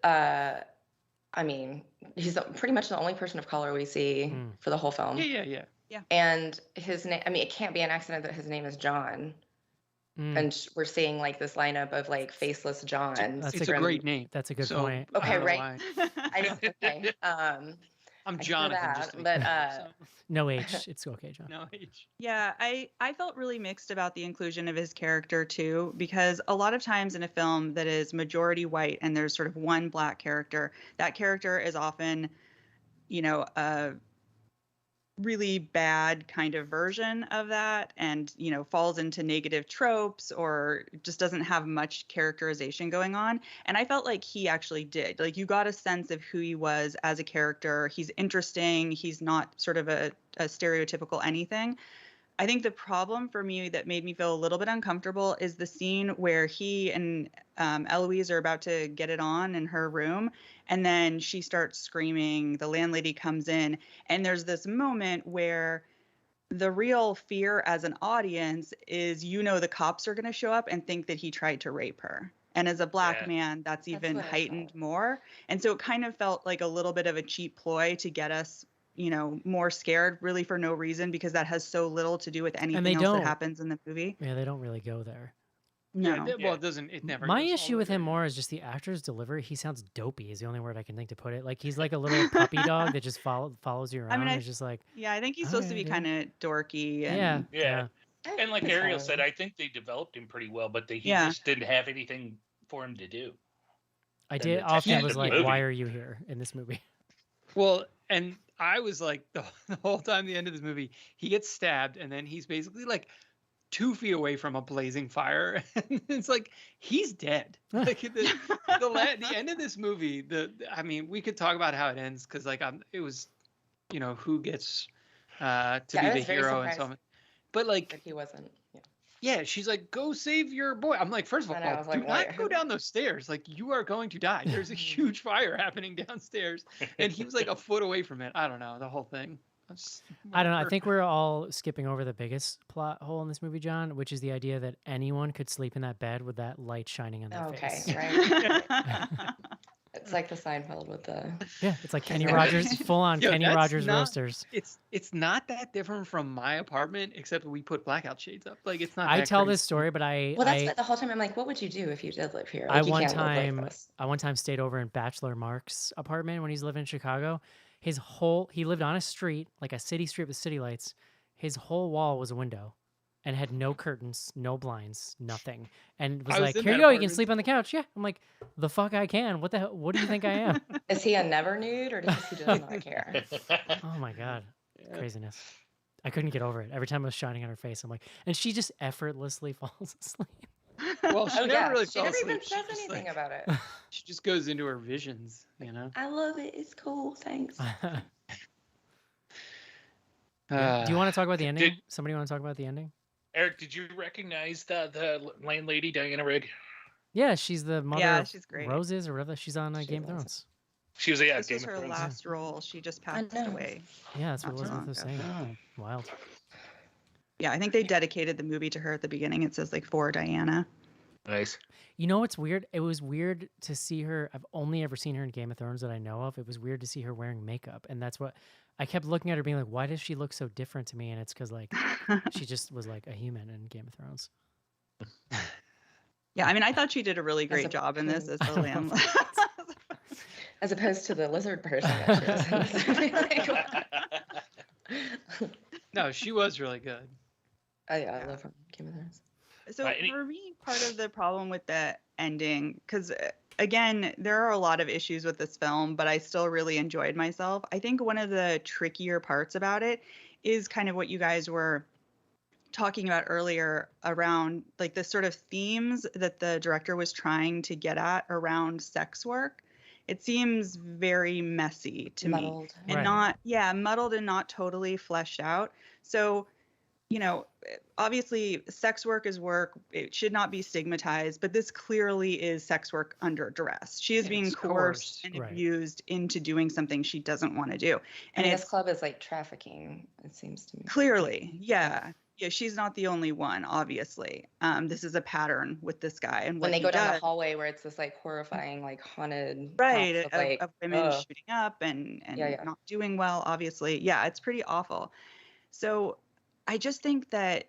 I mean, he's pretty much the only person of color we see Mm. for the whole film. Yeah. And his name. I mean, it can't be an accident that his name is John. Mm, And we're seeing like this lineup of like faceless Johns. That's It's a from- great name. that's a good So, point. I Okay, don't know right. why. I know. Okay. I'm I hear Jonathan. that, Just to be but, clear, so. No H. It's okay, John. No H. Yeah, I felt really mixed about the inclusion of his character too, because a lot of times in a film that is majority white and there's sort of one black character, that character is often, a really bad kind of version of that and, falls into negative tropes or just doesn't have much characterization going on. And I felt like he actually did. Like you got a sense of who he was as a character. He's interesting. He's not sort of a stereotypical anything. I think the problem for me that made me feel a little bit uncomfortable is the scene where he and Eloise are about to get it on in her room. And then she starts screaming. The landlady comes in. And there's this moment where the real fear as an audience is, the cops are going to show up and think that he tried to rape her. And as a black Yeah. man, that's even what I heightened thought. more. And so it kind of felt like a little bit of a cheap ploy to get us, more scared, really for no reason, because that has so little to do with anything they else that don't. happens in the movie. Yeah, they don't really go there. No. Yeah, well, it doesn't. It never. My goes all issue the with way him there. more is just the actor's delivery. He sounds dopey is the only word I can think to put it. Like he's like a little puppy dog that just follows you around. I mean, It's just like, Yeah, I think he's supposed to Okay, be dude. kind of dorky and yeah, Yeah. And like It's Ariel fine. said, I think they developed him pretty well, but he Yeah. just didn't have anything for him to do. I Than did to often end was the like, movie. why are you here in this movie? Well, and I was like the whole time the end of this movie, he gets stabbed, and then he's basically like 2 feet away from a blazing fire, and it's like he's dead. Like the end of this movie, I mean, we could talk about how it ends because like it was, who gets to Yeah, be I the was very hero and so surprised on. But like, But he wasn't. Yeah. yeah, she's like, go save your boy. I'm like, first of I know, I all, was do like, not wait, go who? down those stairs. Like, you are going to die. There's a huge fire happening downstairs, and he was like a foot away from it. I don't know the whole thing. I don't know. I think we're all skipping over the biggest plot hole in this movie, John, which is the idea that anyone could sleep in that bed with that light shining on their Okay, face. right. It's like the Seinfeld with the. Yeah, it's like Kenny Yeah. Rogers, full on Yo, Kenny that's Rogers not- roasters. It's not that different from my apartment, except we put blackout shades up. Like, it's not. I that tell crazy. this story, but Well, that's what the whole time I'm like, what would you do if you did live here? Like, I you one can't live time like this. I one time stayed over in Bachelor Mark's apartment when he's living in Chicago. He lived on a street, like a city street with city lights. His whole wall was a window and had no curtains, no blinds, nothing. And was I was like, in here that you go, you can apartment sleep on the couch. Yeah. I'm like, the fuck I can. What the hell? What do you think I am? Is he a never nude or does he just not care? Oh my God. Yeah. Craziness. I couldn't get over it. Every time it was shining on her face, I'm like, and she just effortlessly falls asleep. Well, she Oh never yeah, really she fell never asleep. even She says just, anything like, about it. She just goes into her visions, I love it. It's cool. Thanks. Yeah. Do you want to talk about the ending? Did- Somebody want to talk about the ending? Eric, did you recognize the landlady, Diana Rigg? Yeah, she's the mother Yeah, of she's great. Roses or whatever. She's on She's Game of awesome. Thrones. She was This Game was of her Thrones. last role. She just passed know. away. Yeah, that's what Not too Elizabeth long was ago. saying. Wild. Yeah, I think they dedicated the movie to her at the beginning. It says like for Diana. Nice. You know what's weird? It was weird to see her. I've only ever seen her in Game of Thrones that I know of. It was weird to see her wearing makeup. And that's what I kept looking at her being like, why does she look so different to me? And it's because like she just was like a human in Game of Thrones. Yeah, I mean, I thought she did a really As great a job in this queen. as the lamb. As opposed to the lizard person that she was in this movie. Like, No, she was really good. oh yeah, I love her. Game of Thrones. So Any- for me, part of the problem with the ending, because again, there are a lot of issues with this film, but I still really enjoyed myself. I think one of the trickier parts about it is kind of what you guys were talking about earlier around like the sort of themes that the director was trying to get at around sex work. It seems very messy to me Muddled. and Right. muddled and not totally fleshed out. So, obviously sex work is work. It should not be stigmatized, but this clearly is sex work under duress. She is being It's coerced coerced, and right. abused into doing something she doesn't want to do. And And this it's club is like trafficking, it seems to me. clearly, yeah. Yeah, she's not the only one, obviously. This is a pattern with this guy and When what they he go down does. the hallway where it's this like horrifying, like haunted Right, house of, like, of women ugh. shooting up and Yeah. not doing well, obviously. Yeah, it's pretty awful. So I just think that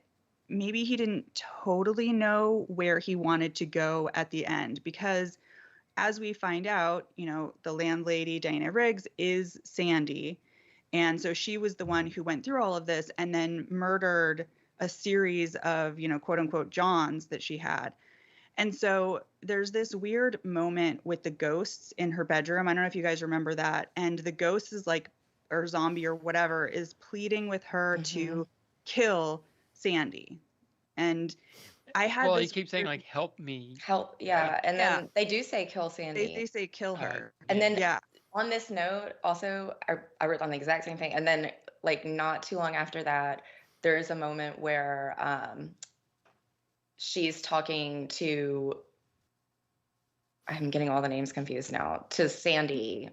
maybe he didn't totally know where he wanted to go at the end, because as we find out, the landlady, Diana Riggs, is Sandy. And so she was the one who went through all of this and then murdered a series of, quote unquote, Johns that she had. And so there's this weird moment with the ghosts in her bedroom. I don't know if you guys remember that. And the ghost is like, or zombie or whatever, is pleading with her to kill Sandy. And I had Well, he this keeps saying weird- like, "Help me." Help, yeah. And Yeah. then they do say kill Sandy. they say kill her. And then Yeah. on this note, also, I wrote on the exact same thing. And then, like, not too long after that, there is a moment where she's talking to, I'm getting all the names confused now, to Sandy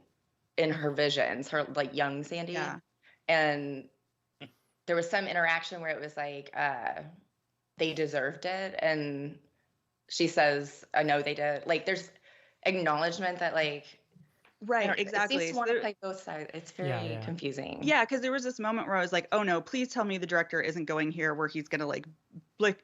in her visions, her, like, young Sandy. Yeah. And there was some interaction where it was like, they deserved it. And she says, I know they did. Like, there's acknowledgement that, like, I Right, don't, it exactly. seems to want to play both sides. It's very yeah. confusing. Yeah, because there was this moment where I was like, oh no, please tell me the director isn't going here where he's gonna like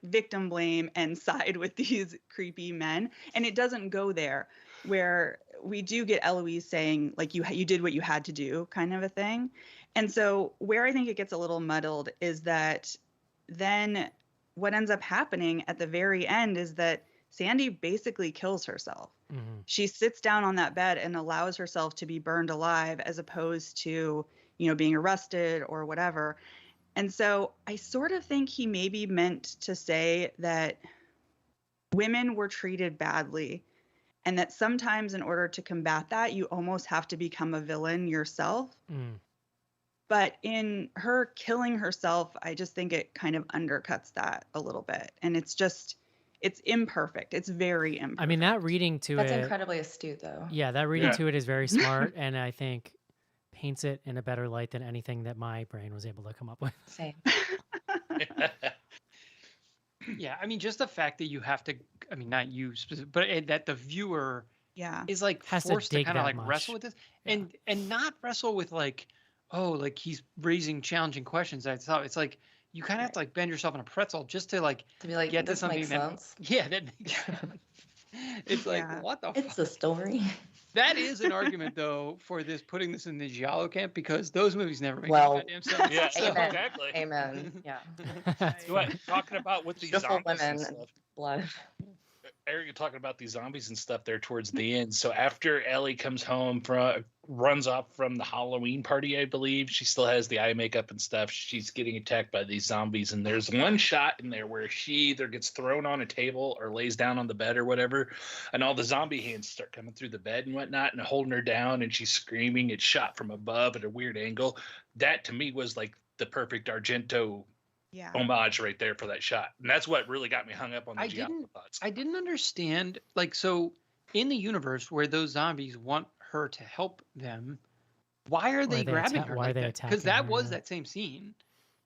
victim blame and side with these creepy men. And it doesn't go there, where we do get Eloise saying like you did what you had to do, kind of a thing. And so where I think it gets a little muddled is that then what ends up happening at the very end is that Sandy basically kills herself. Mhm. She sits down on that bed and allows herself to be burned alive as opposed to, being arrested or whatever. And so I sort of think he maybe meant to say that women were treated badly and that sometimes in order to combat that, you almost have to become a villain yourself. Mm. But in her killing herself, I just think it kind of undercuts that a little bit. And it's imperfect. It's very imperfect. I mean, that reading to That's it, incredibly astute, though. yeah, that reading Yeah. to it is very smart, and I think paints it in a better light than anything that my brain was able to come up with. Same. Yeah, I mean, just the fact that you have to, I mean, not you specific, but that the viewer Yeah. is like Has to forced to dig kind of that like much. wrestle with this Yeah. and not wrestle with like, oh, like he's raising challenging questions. I thought it's like you kind of have to like bend yourself in a pretzel just to like To be like, get to this something makes that, sense. yeah, that makes it's like Yeah. what the It's fuck? a story. That is an argument though for this putting this in the Giallo camp because those movies never make Well, any goddamn sense. Yeah, So- Amen. exactly. Amen. Yeah. What talking about with these Beautiful zombies and women and stuff? blood. Eric, you're talking about these zombies and stuff there towards the end. So after Ellie comes home runs off from the Halloween party, I believe she still has the eye makeup and stuff. She's getting attacked by these zombies, and there's one shot in there where she either gets thrown on a table or lays down on the bed or whatever, and all the zombie hands start coming through the bed and whatnot and holding her down, and she's screaming. It's shot from above at a weird angle. That to me was like the perfect Argento Yeah. homage right there for that shot, and that's what really got me hung up on the I Giallo didn't- thoughts. I didn't understand, like, so in the universe where those zombies want her to help them, why are they they grabbing atta- her why are like they that? Because attacking that her, was yeah. that same scene.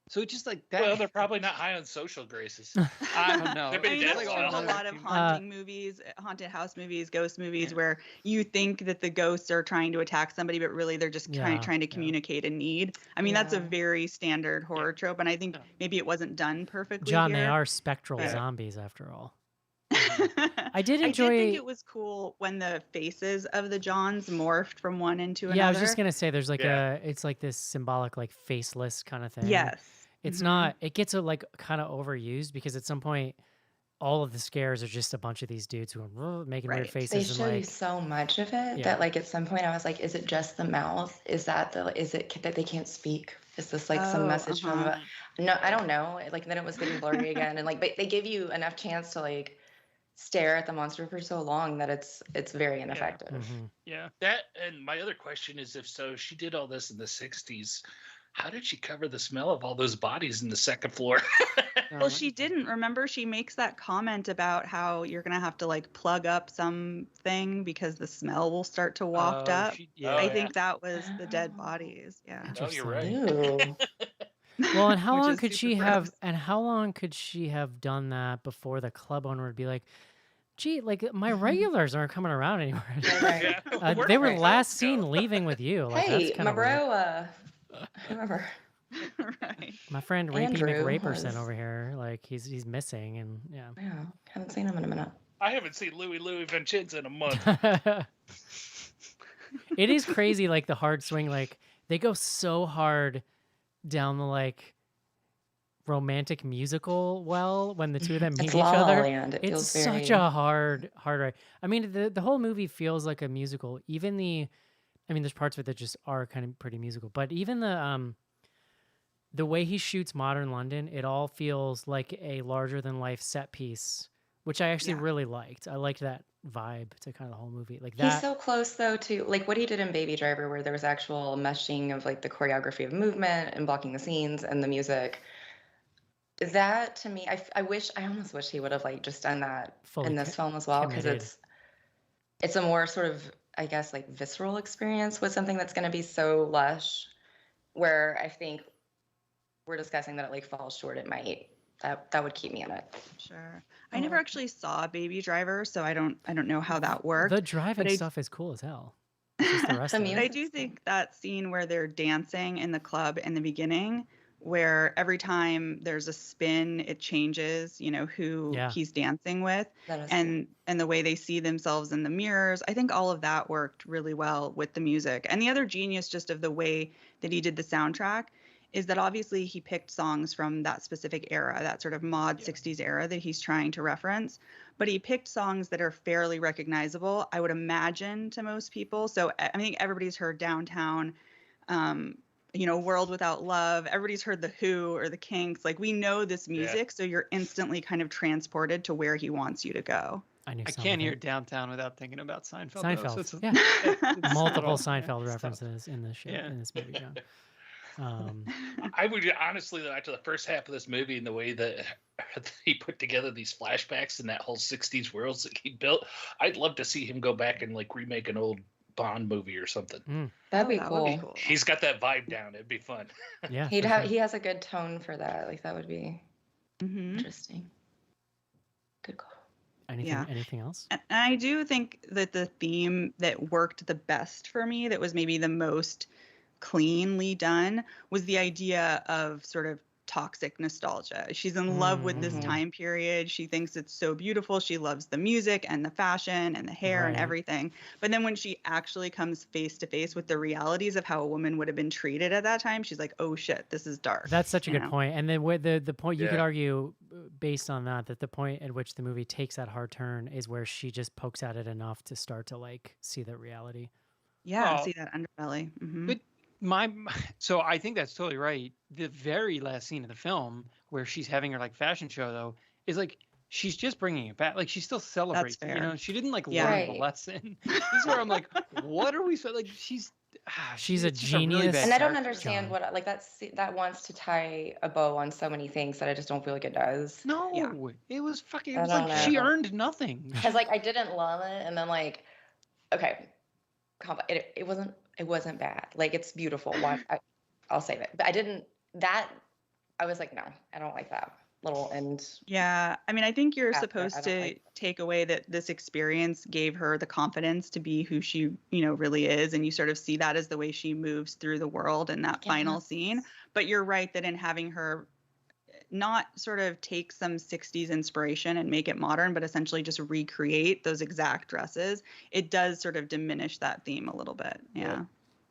So it's just like that. Well, they're probably not high on social graces. I don't know. They're I being mean, dead that's as true of well. a lot of Uh, haunting movies, haunted house movies, ghost movies, Yeah. where you think that the ghosts are trying to attack somebody, but really they're just kind Yeah, of trying to yeah. communicate a need. I mean, that's a Yeah. very standard horror trope, and I think Yeah. maybe it wasn't done perfectly John, here. they are spectral but- zombies after all. I I did did enjoy. think it was cool when the faces of the Johns morphed from one into another. Yeah, I was just gonna say there's like Yeah. it's like this symbolic like faceless kind of thing. Yes. It's Mhm. not. It gets like kind of overused because at some point, all of the scares are just a bunch of these dudes who are making weird Right. faces They and show you like. so much of it Yeah. that, like, at some point I was like, is it just the mouth? Is it that they can't speak? Is this like some Oh, message from uh-huh. no, I don't know. Like, then it was getting blurry again. And like, but they give you enough chance to like stare at the monster for so long that it's very ineffective. Mhm. Yeah. That and my other question is, if so, she did all this in the '60s. How did she cover the smell of all those bodies in the second floor? Well, she didn't. Remember, she makes that comment about how you're going to have to like plug up something because the smell will start to waft Oh, up. Oh, I yeah. think that was the dead Oh. bodies. Yeah. No, you're Interesting. right. Ew. Well, and how Which long is could super she have? gross. And how long could she have done that before the club owner would be like, "Gee, like my Mhm. regulars aren't coming around anymore." Right. Yeah. Where'd They were my last friends seen go? leaving with you. Like Hey, that's kind my of weird. bro, whoever. Right. My friend Rapey Andrew McRaperson was- over here, like he's missing, and yeah. Yeah, haven't seen him in a minute. I haven't seen Louis Vincenzo in a month. It is crazy, like the hard swing. Like they go so hard down the like romantic musical well when the two of them meet It's each La La other. Land. It It's feels such very. a hard ride. I mean, the whole movie feels like a musical. Even I mean, there's parts of it that just are kind of pretty musical, but even the way he shoots modern London, it all feels like a larger than life set piece, which I actually Yeah. really liked. I liked that vibe to kind of the whole movie, like He's that. so close though to like what he did in Baby Driver, where there was actual meshing of like the choreography of movement and blocking the scenes and the music. That to me, I almost wish he would have like just done that Fully in this film as well, because committed. it's a more sort of, I guess, like visceral experience with something that's going to be so lush, where I think we're discussing that it like falls short. It might that would keep me in it. Sure. I never actually saw Baby Driver, so I don't know how that worked. The driving I- stuff is cool as hell. It's just the rest The of music. But I it. do think that scene where they're dancing in the club in the beginning, where every time there's a spin, it changes, who Yeah. he's dancing with, That is and the way they see themselves in the mirrors. I think all of that worked really well with the music. And the other genius just of the way that he did the soundtrack is that obviously he picked songs from that specific era, that sort of mod 60s era that he's trying to reference, but he picked songs that are fairly recognizable, I would imagine, to most people. So I think everybody's heard Downtown, World Without Love. Everybody's heard The Who or The Kinks. Like, we know this music, so you're instantly kind of transported to where he wants you to go. I knew I some can't of hear it. Downtown without thinking about Seinfeld. though, Seinfeld. so it's- Yeah. it's Multiple subtle. Seinfeld Yeah, it's tough. references in this shit, Yeah. in this movie, John. I would honestly, after the first half of this movie and the way that he put together these flashbacks and that whole 60s world that he built, I'd love to see him go back and like remake an old Bond movie or something. That'd be that cool. would be cool. He's got that vibe down. It'd be fun. Yeah. He for sure. has a good tone for that. Like that would be Mhm. interesting. Good call. Anything else? And I do think that the theme that worked the best for me, that was maybe the most cleanly done, was the idea of sort of toxic nostalgia. She's in love with this Mhm. time period. She thinks it's so beautiful. She loves the music and the fashion and the hair and Right. everything. But then when she actually comes face to face with the realities of how a woman would have been treated at that time, she's like, oh shit, this is dark. That's such a you good know? point. And then the point you could Yeah. argue based on that the point at which the movie takes that hard turn is where she just pokes at it enough to start to like see the reality. Yeah, Well, see that underbelly. Mhm. but so I think that's totally right. The very last scene of the film where she's having her like fashion show though is like she's just bringing it back. Like she still celebrates it, fair. She didn't like Yeah. learn the Right. lesson. This is where I'm like, what are we so like? She's She's a it's just really genius. bad And I don't character. understand John. what that wants to tie a bow on so many things that I just don't feel like it does. No, it was fucking. It I was don't like she know. earned nothing. Because like I didn't love it, and then like, okay, it wasn't bad. Like it's beautiful. I'll save it. But I didn't. That I was like, no, I don't like that little end. Yeah, I mean, I think you're After, supposed I don't to like- take away that this experience gave her the confidence to be who she, really is, and you sort of see that as the way she moves through the world in that final scene. But you're right that in having her not sort of take some 60s inspiration and make it modern, but essentially just recreate those exact dresses, it does sort of diminish that theme a little bit. Yeah.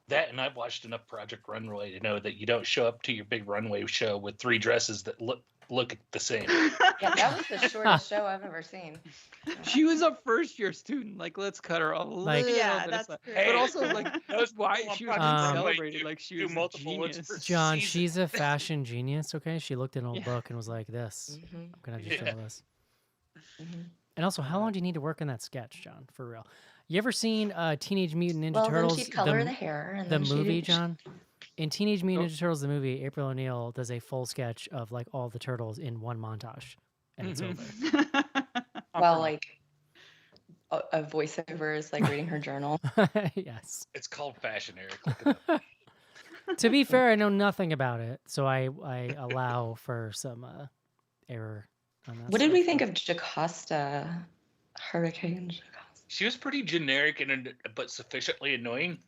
That, and I've watched enough Project Runway to know that you don't show up to your big runway show with 3 dresses that look the same. Yeah, that was the shortest show I've ever seen. She was a first-year student. Like, let's cut her a Like- little Yeah, bit that's aside. true. But also, like, Those why people on she was Project being Runway celebrated do- like she do was a multiple ones genius. per John, season. she's a fashion genius, okay? She looked at an old Yeah. book and was like, this. Mhm. I'm gonna just Yeah. show this. Mhm. And also, how long do you need to work on that sketch, John? For real. You ever seen Teenage Mutant Ninja Well, then Turtles? she'd color the hair. And the then she'd- movie, John? In Teenage Mutant Ninja Turtles, the movie, April O'Neil does a full sketch of like all the turtles in one montage, and it's Mhm. over. Well, like a voiceover is like reading her journal. Yes. It's called fashion, Eric. Look it up. To be fair, I know nothing about it, so I allow for some error on that. What did stuff. we think of Jocasta? Hurricane Jocasta. She was pretty generic but sufficiently annoying.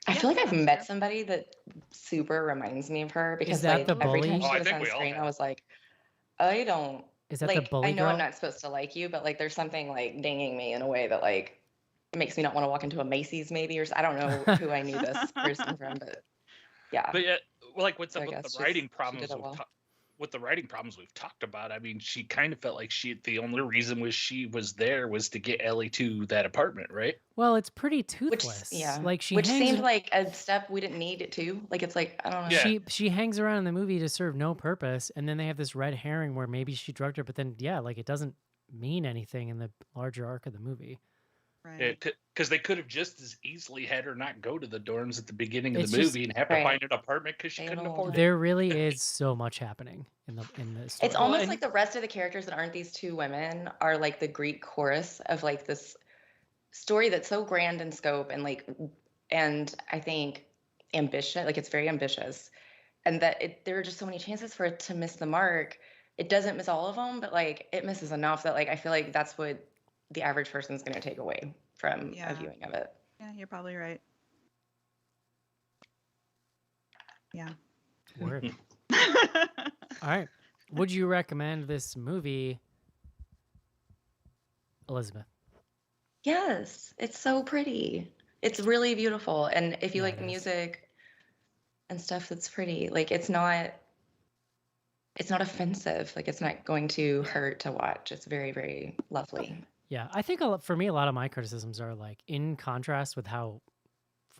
I feel like I've met somebody that super reminds me of her because that like the every bully? time Oh, I she was think on we all screen, I have. was like, I don't Is that like. the bully I know girl? I'm not supposed to like you, but like there's something like dinging me in a way that like makes me not want to walk into a Macy's maybe I don't know who I knew this person from, but yeah. But yeah, like with So I the guess writing she problems, did it well. with the writing problems we've talked about, I mean, she kind of felt like the only reason she was there was to get Ellie to that apartment, right? Well, it's pretty Which toothless. yeah, Like she which hangs, seemed like a step we didn't need it to. Like it's like I don't know. Yeah. she hangs around in the movie to serve no purpose, and then they have this red herring where maybe she drugged her, but then yeah, like it doesn't mean anything in the larger arc of the movie. Right. Because they could have just as easily had her not go to the dorms at the beginning of It's the just- movie and have Right. to find an apartment because she They couldn't don't- afford it. There really is so much happening in the story. It's almost and- like the rest of the characters that aren't these 2 women are like the Greek chorus of like this story that's so grand in scope and like, and I think ambitious, like it's very ambitious, and that there are just so many chances for it to miss the mark it doesn't miss all of them, but like it misses enough that like I feel like that's what the average person is going to take away from Yeah. a viewing of it. Yeah, you're probably right. Yeah. Word. All right. Would you recommend this movie, Elizabeth? Yes, it's so pretty. It's really beautiful, and if you Yeah, like it is. music and stuff that's pretty, like it's not offensive. Like it's not going to hurt to watch. It's very, very lovely. Yeah, I think for me, a lot of my criticisms are like in contrast with how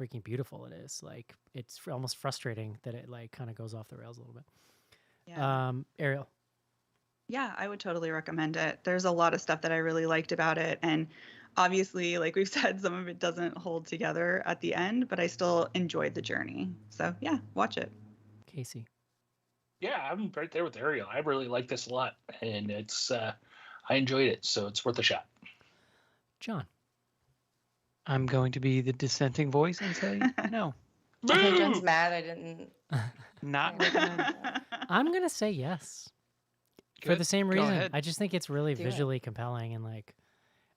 freaking beautiful it is. Like it's almost frustrating that it like kind of goes off the rails a little bit. Yeah. Ariel. Yeah, I would totally recommend it. There's a lot of stuff that I really liked about it. And obviously, like we've said, some of it doesn't hold together at the end, but I still enjoyed the journey. So yeah, watch it. Casey. Yeah, I'm right there with Ariel. I really like this a lot, and it's I enjoyed it, so it's worth a shot. John. I'm going to be the dissenting voice and say no. Okay, Jen's mad I didn't. Not recommend. I'm going to say yes. For Good. the same Go reason. ahead. I just think it's really Do it. visually compelling and like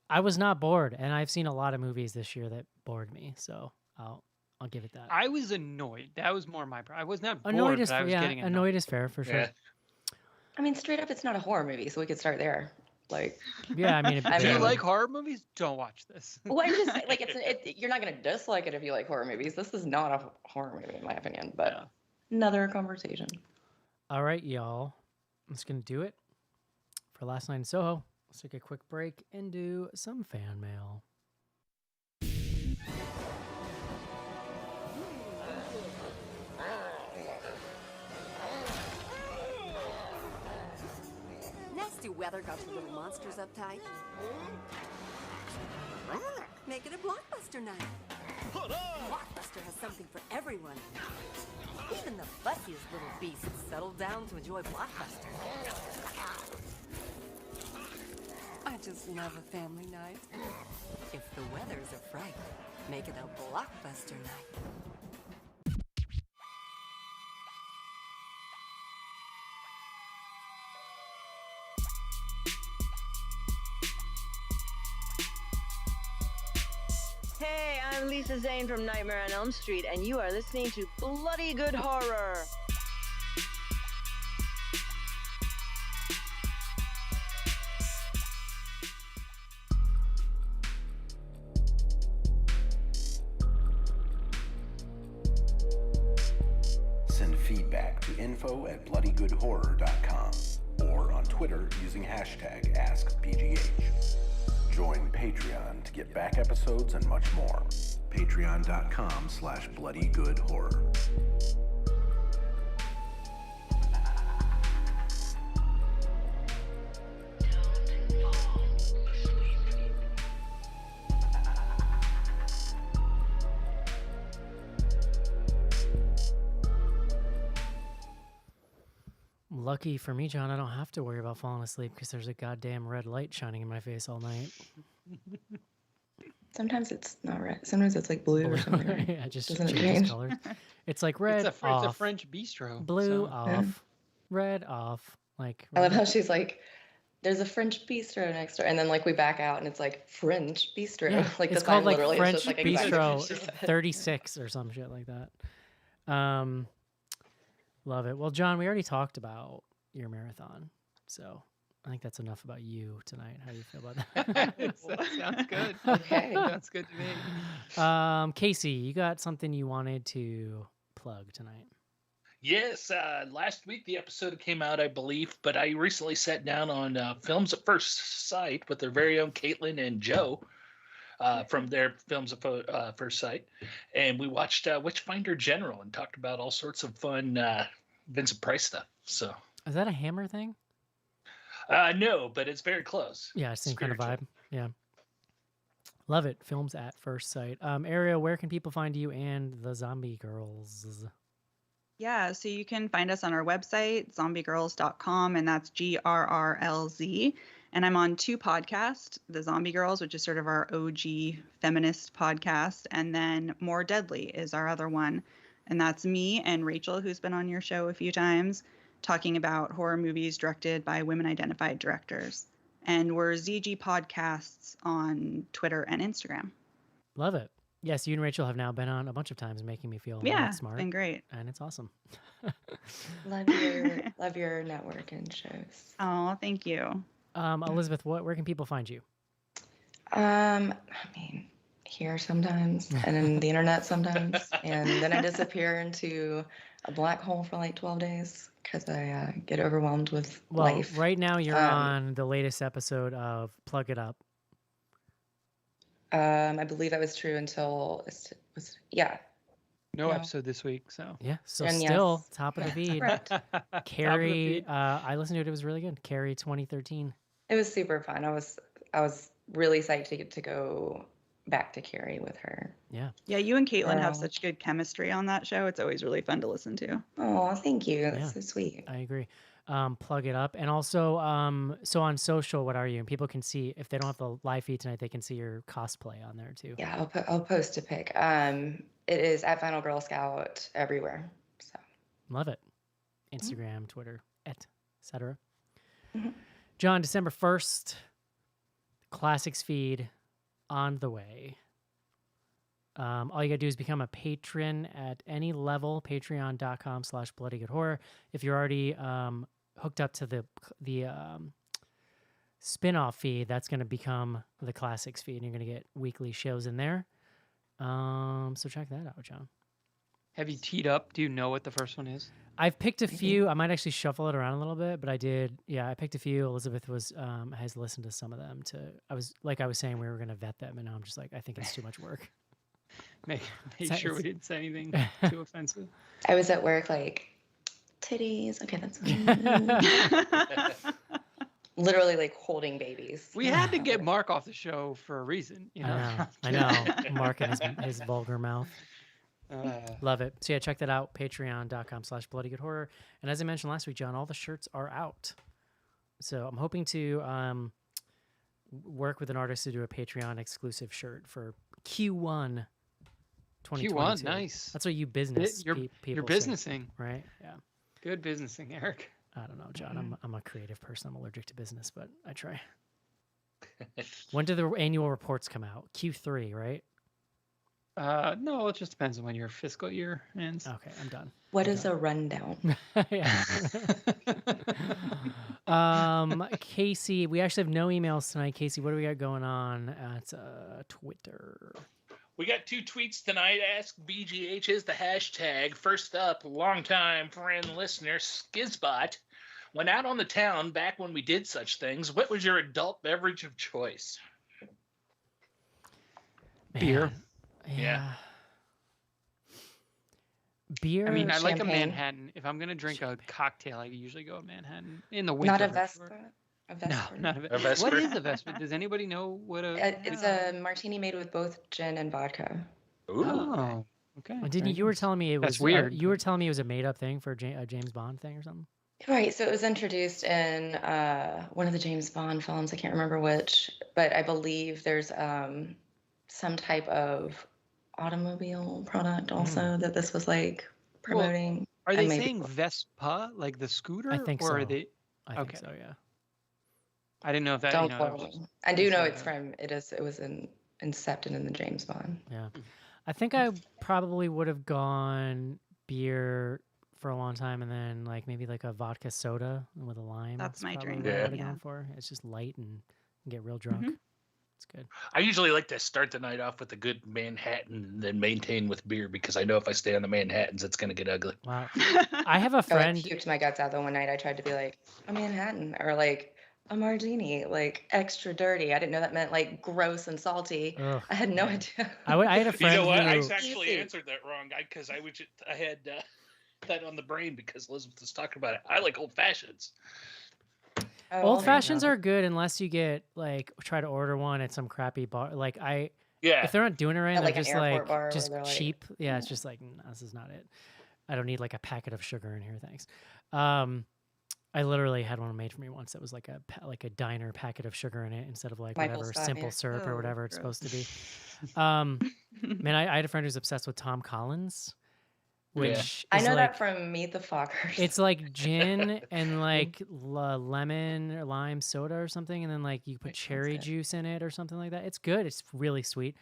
I was not bored, and I've seen a lot of movies this year that bored me, so I'll give it that. I was annoyed. That was more my problem. I was not bored, Annoyed is but I was getting annoyed. annoyed is fair for sure. Yeah. I mean, straight up, it's not a horror movie, so we could start there. Like, Yeah, I mean, I If you mean- like horror movies, don't watch this. well, I'm just saying, like, you're not gonna dislike it if you like horror movies. This is not a horror movie, in my opinion, but Yeah. another conversation. All right, y'all. That's going to do it for Last Night in Soho. Let's take a quick break and do some fan mail. Nasty weather got you little monsters uptight. Make it a blockbuster night. Blockbuster has something for everyone. Even the fussiest little beasts settle down to enjoy Blockbuster. I just love a family night. If the weather's a fright, make it a Blockbuster night. Hey, I'm Lisa Zane from Nightmare on Elm Street, and you are listening to Bloody Good Horror. Send feedback to info@bloodygoodhorror.com or on Twitter using hashtag AskBGH. Join Patreon to get back episodes and much more. Patreon.com/bloodygoodhorror. Lucky for me, John, I don't have to worry about falling asleep because there's a goddamn red light shining in my face all night. Sometimes it's not red. Sometimes it's like blue or something. Right? Yeah, it just Doesn't it changes change? colors. It's like red It's a off, French bistro. blue so- off, red off. Like I love red- how she's like, "There's a French bistro next door," and then like we back out and it's like French bistro. Yeah, Like it's the called sign like literally is French just like exactly Bistro what she said. 36 or some shit like that. Love it. Well, John, we already talked about your marathon, so I think that's enough about you tonight. How do you feel about that? That sounds good. Okay. Sounds good to me. Casey, you got something you wanted to plug tonight? Yes, last week the episode came out, I believe, but I recently sat down on Films at First Sight with their very own Caitlin and Joe from their Films at First Sight, and we watched Witchfinder General and talked about all sorts of fun Vincent Price stuff. So Is that a Hammer thing? no, but it's very close. Yeah, same kind of vibe. Spiritual. Yeah. Love it. Films at First Sight. Ariel, where can people find you and the Zombie Girls? Yeah, so you can find us on our website, zombiegirls.com, and that's GRRLZ. And I'm on 2 podcasts, The Zombie Girls, which is sort of our OG feminist podcast, and then More Deadly is our other one. And that's me and Rachel, who's been on your show a few times, talking about horror movies directed by women-identified directors. And we're ZG Podcasts on Twitter and Instagram. Love it. Yes, you and Rachel have now been on a bunch of times, making me feel Yeah, not it's smart. been great. And it's awesome. Love your network and shows. Oh, thank you. Elizabeth, where can people find you? I mean, here sometimes, and then the internet sometimes, and then I disappear into a black hole for like 12 days because I get overwhelmed with life. Right now you're on the latest episode of Plug It Up. I believe that was true until No episode this week, so Yeah, so And still yes. top of the feed. Correct. Carrie, I listened to it. It was really good. Carrie 2013. It was super fun. I was really psyched to get to go back to Carrie with her. Yeah. Yeah, you and Caitlin have such good chemistry on that show. It's always really fun to listen to. Oh, thank you. That's so sweet. I agree. Plug It Up. And also, so on social, what are you? And people can see, if they don't have the live feed tonight, they can see your cosplay on there too. Yeah, I'll post a pic. It is at Final Girl Scout everywhere. So Love it. Instagram, Twitter, etc. John, December 1st, Classics feed on the way. All you gotta do is become a patron at any level, patreon.com/bloodygoodhorror. If you're already hooked up to the spin-off feed, that's gonna become the Classics feed, and you're gonna get weekly shows in there. So check that out, John. have you teed up? Do you know what the first one is? I've picked a few. I might actually shuffle it around a little bit, but I did. Yeah, I picked a few. Elizabeth has listened to some of them. I was saying we were gonna vet them, and now I'm just like, I think it's too much work. Make sure we didn't say anything too offensive. I was at work like, titties. Okay, that's literally like holding babies. We had to get Mark off the show for a reason, you know. I know. Mark and his vulgar mouth. Love it. So yeah, check that out. Patreon.com/bloodygoodhorror. And as I mentioned last week, John, all the shirts are out. So I'm hoping to work with an artist to do a Patreon exclusive shirt for Q1 2022. Q1, nice. That's what you business people You're say, businessing, right? Yeah. Good businessing, Eric. I don't know, John. I'm a creative person. I'm allergic to business, but I try. When do the annual reports come out? Q3, right? No, it just depends on when your fiscal year ends. Okay, I'm done. What is a rundown? Casey, we actually have no emails tonight. Casey, what do we got going on at Twitter? We got 2 tweets tonight. Ask BGH is the hashtag. First up, longtime friend listener Skizbot went out on the town back when we did such things. What was your adult beverage of choice? Beer. Yeah. Beer. I mean, I like a Champagne. Manhattan. If I'm gonna drink a cocktail, I usually go a Manhattan in the winter. Not a for Vespa. sure. A No, Vespa. not a A Vespa. Vespa? What is a Vespa? Does anybody know what a? It's a martini made with both gin and vodka. Ooh. Oh, okay. Didn't you were telling me it was That's weird. you were telling me it was a made up thing for a James Bond thing or something? Right, so it was introduced in one of the James Bond films. I can't remember which, but I believe there's some type of automobile product also that this was like promoting. Are And they maybe- saying Vespa, like the scooter? I think or so. Are they? I think Okay. so, yeah. I didn't know if that. Don't You know, quote that was me. just- I do know it's, it's from it was incepted in the James Bond. Yeah. I think I probably would have gone beer for a long time and then like maybe like a vodka soda with a lime. That's my probably drink, what I yeah. would have yeah. gone for. It's just light and get real drunk. It's good. I usually like to start the night off with a good Manhattan and then maintain with beer because I know if I stay on the Manhattans, it's going to get ugly. Wow. I have a I friend. puked my guts out the one night. I tried to be like a Manhattan or like a martini, like extra dirty. I didn't know that meant like gross and salty. Ugh. I had no idea. I had a You friend know what? I who actually Easy. answered that wrong because I had that on the brain because Elizabeth was talking about it. I like old fashions. Oh, old okay. fashions are good unless you get like try to order one at some crappy bar. Like Yeah. if they're not doing it right, At, they're like, an just airport like bar where just they're like, cheap. Yeah, it's just like this is not it. I don't need like a packet of sugar in here, thanks. I literally had one made for me once that was like a diner packet of sugar in it instead of like Michael whatever Scott, simple yeah. syrup or Oh, whatever it's gross. supposed to be. Man, I had a friend who's obsessed with Tom Collins. which I is know like that from Meet the Fockers. it's like gin and like lemon or lime soda or something, and then like you put That sounds cherry good. juice in it or something like that. It's good. It's really sweet.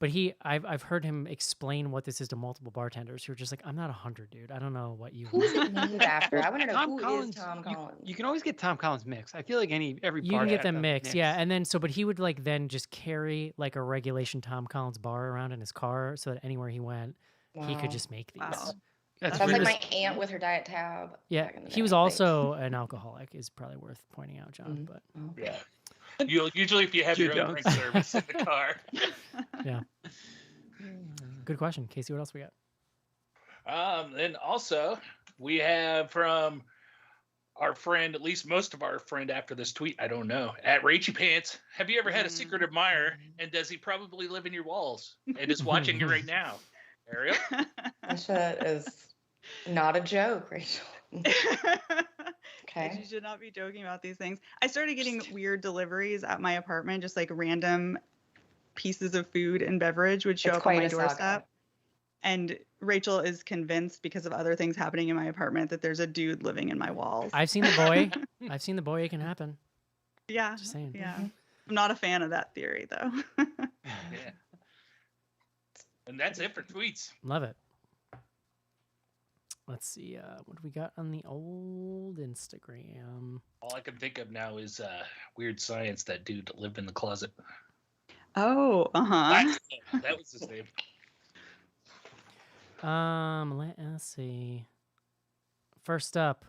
But I've heard him explain what this is to multiple bartenders who are just like, I'm not 100, dude. I don't know what you Who's want. it named after? I want to know Tom who Collins. is Tom Collins. You can always get Tom Collins mix. I feel like every You bar can get has them to have a mixed, yeah. And then but he would like then just carry like a regulation Tom Collins bar around in his car so that anywhere he went, he could Wow. just make these. Wow. That's Sounds like weird. my aunt with her diet tab. Yeah, back in the he was day. also an alcoholic. Is probably worth pointing out, John. Mhm. But Yeah. Usually, if you have You your own drink don't. service in the car. yeah, good question, Casey. What else we got? And also, we have from our friend, at least most of our friend after this tweet, I don't know, at Rachy Pants. Have you ever had a secret admirer, and does he probably live in your walls and is watching you right now? Ariel? That shit is not a joke, Rachel. Okay. You should not be joking about these things. I started getting weird deliveries at my apartment, just like random pieces of food and beverage would show It's up on quite my a saga. doorstep. And Rachel is convinced because of other things happening in my apartment that there's a dude living in my walls. I've seen the boy. I've seen the boy. It can happen. Yeah. Just saying. Yeah. I'm not a fan of that theory though. Yeah. And that's it for tweets. Love it. Let's see. What do we got on the old Instagram? All I can think of now is Weird Science, that dude that lived in the closet. Oh, uh-huh. That was his name. Let us see. First up,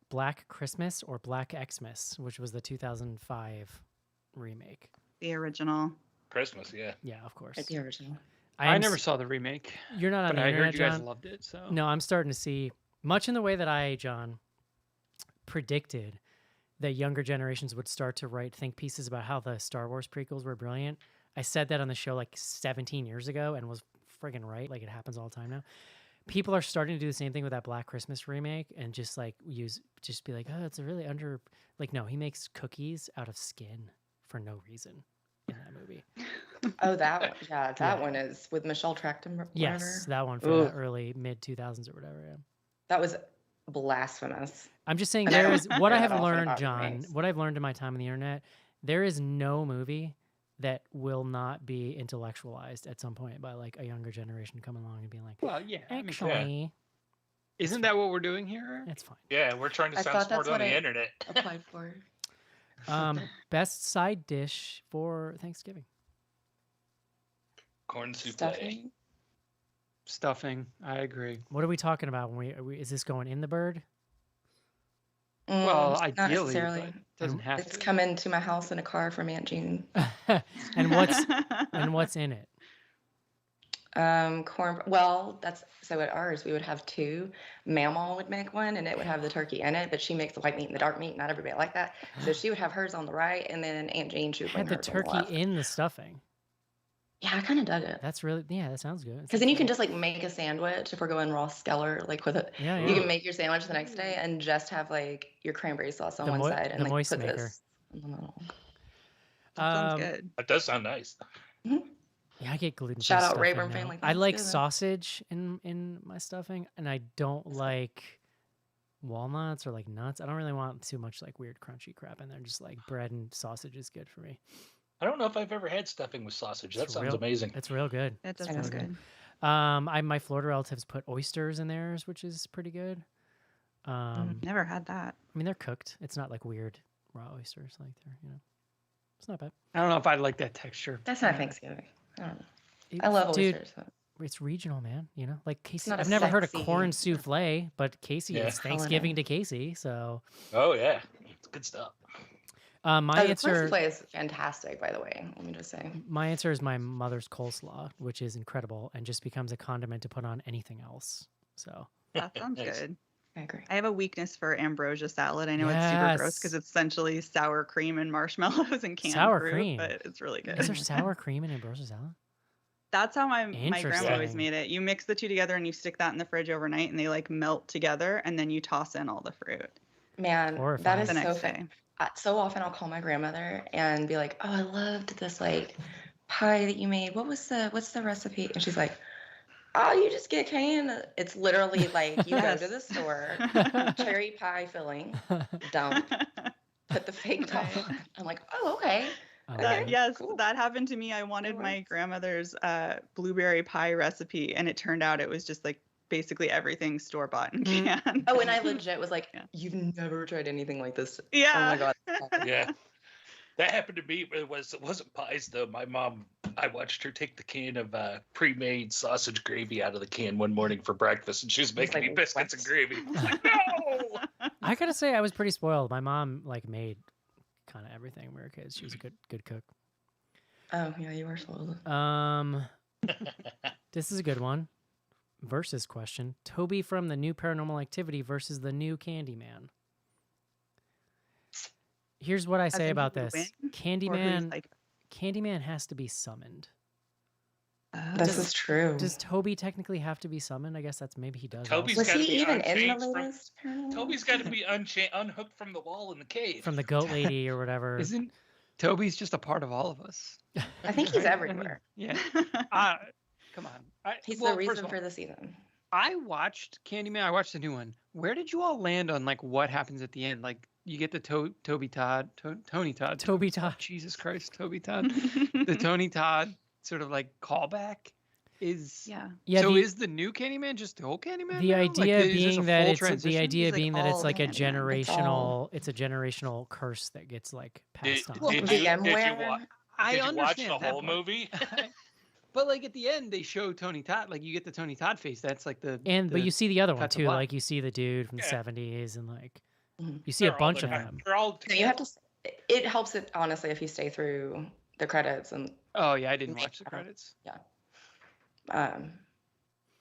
Black Christmas or Black Xmas, which was the 2005 remake. The original. Christmas, yeah. Yeah, of course. It's the original. I am never s- saw the remake, You're not on but the I internet, heard you guys John. loved it. So No, I'm starting to see much in the way that I, John, predicted that younger generations would start to write think pieces about how the Star Wars prequels were brilliant. I said that on the show like 17 years ago and was friggin' right. Like it happens all the time now. People are starting to do the same thing with that Black Christmas remake and just like just be like, oh, it's a really like, no, he makes cookies out of skin for no reason in that movie. Oh, that one. Yeah, that Yeah. one is with Michelle Trachtenberg. Yes, that one for Ooh. the early mid 2000s or whatever. Yeah. That was blasphemous. I'm just saying And I there don't is what I care have that often learned, about John, remakes. what I've learned in my time on the internet, there is no movie that will not be intellectualized at some point by like a younger generation coming along and being like, well, yeah. I mean, actually, isn't that what we're doing here? it's fine. Yeah, we're trying to I sound thought that's smart on what the I- internet. Applied for. Best side dish for Thanksgiving. Corn souffle. Stuffing. Stuffing. I agree. What are we talking about when is this going in the bird? Well, Not ideally, but necessarily. it doesn't have It's to. coming to my house in a car from Aunt Jean. and what's in it? Corn. Well, that's so at ours we would have two. Mamaw would make one, and it would have the turkey in it, but she makes the white meat and the dark meat. Not everybody like that, so she would have hers on the right, and then Aunt Jean she would bring Had the hers on the turkey left. in the stuffing. Yeah, I kind of dug it. That's really that sounds good. Because then you can just like make a sandwich if we're going Ross Geller, like with it. Yeah, You yeah. can make your sandwich the next day and just have like your cranberry sauce on The one moi- side and the like moist put maker. this in the middle. That sounds good. That does sound nice. Yeah, I get gluten. Shout out Rayburn family I like Thanksgiving. sausage in my stuffing, and I don't like walnuts or like nuts. I don't really want too much like weird crunchy crap in there. Just like bread and sausage is good for me. I don't know if I've ever had stuffing with sausage. That It's sounds real- amazing. It's real good. That does I sound know. good. My Florida relatives put oysters in theirs, which is pretty good. Never had that. I mean, they're cooked. It's not like weird raw oysters. Like they're it's not bad. I don't know if I like that texture. That's not Thanksgiving. I don't know. I It's- love dude, oysters. But It's regional, man. Like Casey. not I've a never heard of sexy- corn souffle, but Casey, Yeah. it's Thanksgiving to Casey. So Oh yeah, it's good stuff. my the corn answer. souffle is fantastic, by the way. Let me just say. My answer is my mother's coleslaw, which is incredible and just becomes a condiment to put on anything else. So That sounds Nice. good. I agree. I have a weakness for ambrosia salad. I know it's super gross Yes. because it's essentially sour cream and marshmallows and canned Sour fruit, cream? but it's really good. is there sour cream in ambrosia salad? That's how my grandma always Interesting. made it. You mix the two together and you stick that in the fridge overnight, and they like melt together, and then you toss in all the fruit Man, that Horrifying. is the so next fun. day. So often I'll call my grandmother and be like, "Oh, I loved this like pie that you made. What's the recipe?" And she's like, Oh, you just get canned. It's literally like you go to Yes. the store, cherry pie filling, dump, put the fake top Right. on. I'm like, oh, okay. I Okay. love it. Yes, cool. that happened to me. I wanted my works. grandmother's blueberry pie recipe, and it turned out it was just like basically everything store bought and canned. Oh, and I legit was like, Yeah. you've never tried anything like this. Yeah. Oh my God. Yeah. That happened to me. It wasn't pies though. My mom, I watched her take the can of pre-made sausage gravy out of the can one morning for breakfast, and she was making like, me biscuits and what? gravy. I was like, no. I gotta say, I was pretty spoiled. My mom like made kind of everything when we were kids. She was a good cook. Oh, yeah, you are spoiled. This is a good one. Versus question: Toby from the new Paranormal Activity versus the new Candyman. Here's what I As say in about who would this: win? Or who's Candyman. like, Candyman has to be summoned. This is true. Does Toby technically have to be summoned? I guess that's maybe he does. Toby's Was also. gotta he be even in the unchanged from- latest Paranormal? Toby's got to be unhooked from the wall in the cave. From the goat lady or whatever. Isn't Toby's just a part of all of us? I think he's Right? I mean, everywhere. yeah. Come on. He's Well, the first reason of for all, the season. I watched Candyman. I watched the new one. Where did you all land on like what happens at the end? Like you get the Tony Todd. Toby Todd. Jesus Christ, Toby Todd. The Tony Todd sort of like callback is. yeah. Yeah. So the, is the new Candyman just the old Candyman? the now? idea like, is this a being that full it's transition? the idea He's, like, being that it's all like a Candyman. It's all- it's a generational curse that gets like passed on. Well, Did The you VMware? watch understand the that whole part. movie? But like at the end, they show Tony Todd. Like you get the Tony Todd face. That's like the. But the you see the other one cut to too. black. Like you see the dude from the Yeah. 70s and like Mhm. you see a They're all bunch the- of them. They're all So you have to. It helps it honestly if you stay through the credits and Oh yeah, I didn't Make watch the sure. credits. um.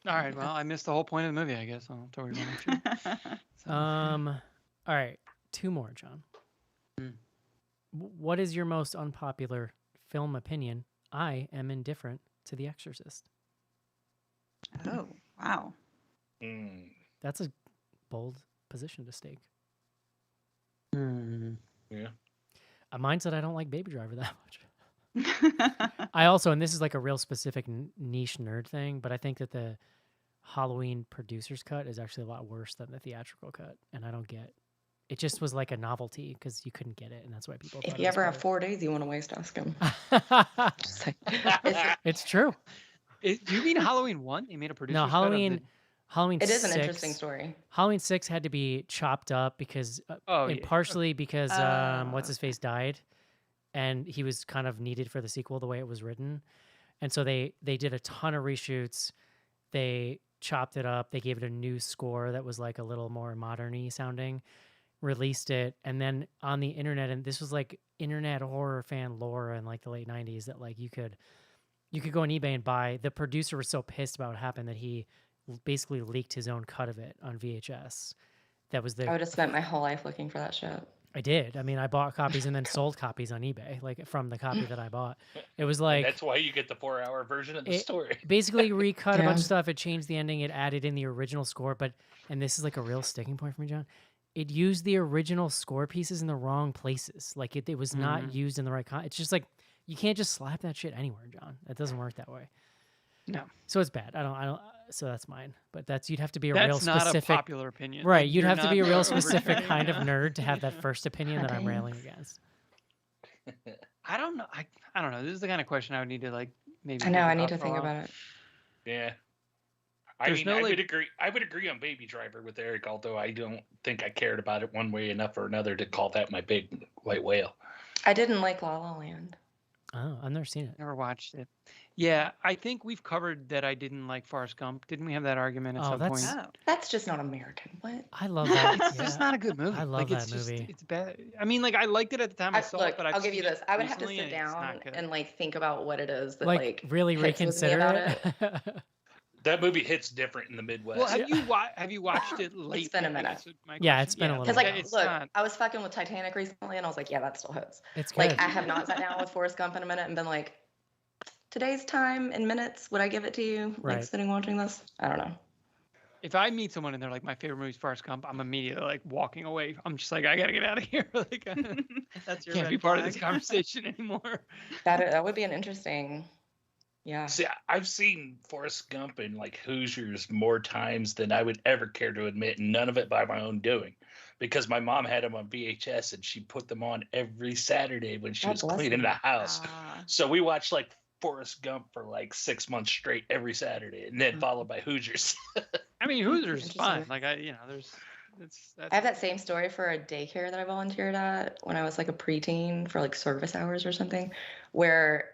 All right, well, I missed the whole point of the movie. I guess I'll totally wrong. So, All right, two more, John. Hmm. What is your most unpopular film opinion? I am indifferent to The Exorcist. Oh, wow. Mm. That's a bold position to stake. Yeah. Mine said I don't like Baby Driver that much. I also, and this is like a real specific niche nerd thing, but I think that the Halloween producer's cut is actually a lot worse than the theatrical cut, and I don't get. It just was like a novelty because you couldn't get it, and that's why people. If thought you it was ever have better. 4 days you want to waste, ask him. Just like, It's true. do you mean Halloween 1? They made a producer's No, cut of Halloween. the- Halloween. it is an 6 interesting story. Halloween 6 had to be chopped up because, Oh and yeah. partially because what's his okay. face died, and he was kind of needed for the sequel the way it was written, and so they did a ton of reshoots. They chopped it up. They gave it a new score that was like a little more modern-y sounding. Released it, and then on the internet, and this was like internet horror fan lore in like the late '90s that like you could go on eBay and buy. The producer was so pissed about what happened that he basically leaked his own cut of it on VHS. That was I the would have spent my whole life looking for that shit. I did. I mean, I bought copies and then sold copies on eBay, like from the copy that I bought. It was And like that's why you get the 4-hour version of the It- story. basically recut a bunch Yeah. of stuff. It changed the ending. It added in the original score, but and this is like a real sticking point for me, John. It used the original score pieces in the wrong places. Like it was not used in the right it's just like you can't just slap that shit anywhere, John. It doesn't work that way. No. So it's bad. I don't. So that's mine. But you'd have to be a real That's not specific. a popular opinion. Right, Like, you'd you're have to be a not real overturning specific kind of that. nerd to have that first opinion that I'm railing against. I don't know. I don't know. This is the kind of question I would need to like maybe. I know. I need for to a think while. about it. Yeah. I There's mean, no, I like- would agree. I would agree on Baby Driver with Eric, although I don't think I cared about it one way enough or another to call that my big white whale. I didn't like La La Land. Oh, I've never seen it. Never watched it. Yeah, I think we've covered that. I didn't like Forrest Gump. Didn't we have that argument at Oh, some that's- point? Oh. That's just not American. What? I love that. It's yeah. just not a good movie. I love like, it's that just, movie. It's bad. I mean, like I liked it at the time I saw Look, it, but I'll give you seen it this. I would have to recently sit and it's not down good. and like think about what it is that like really hits with me reconsider about it. That movie hits different in the Midwest. Well, have you watched it late? been a I minute. guess is my Yeah, it's question. been a Because little like, bit. it's look, not- I was fucking with Titanic recently, and I was like, yeah, that still hits. It's good. Like, I have not sat down with Forrest Gump in a minute and been like, today's time in minutes, would I give it to you? Right. Like sitting watching this? I don't know. If I meet someone and they're like, my favorite movie is Forrest Gump, I'm immediately like walking away. I'm just like, I gotta get out of here. Like, I That's your can't red be part of flag. this conversation anymore. That would be an interesting. Yeah. See, I've seen Forrest Gump and like Hoosiers more times than I would ever care to admit, and none of it by my own doing, because my mom had them on VHS and she put them on every Saturday when she God was bless cleaning you. the house. Ah. So we watched like Forrest Gump for like 6 months straight every Saturday, and then followed by Hoosiers. I mean, Hoosiers is fine. Interesting. Like I have that same story for a daycare that I volunteered at when I was like a preteen for like service hours or something, where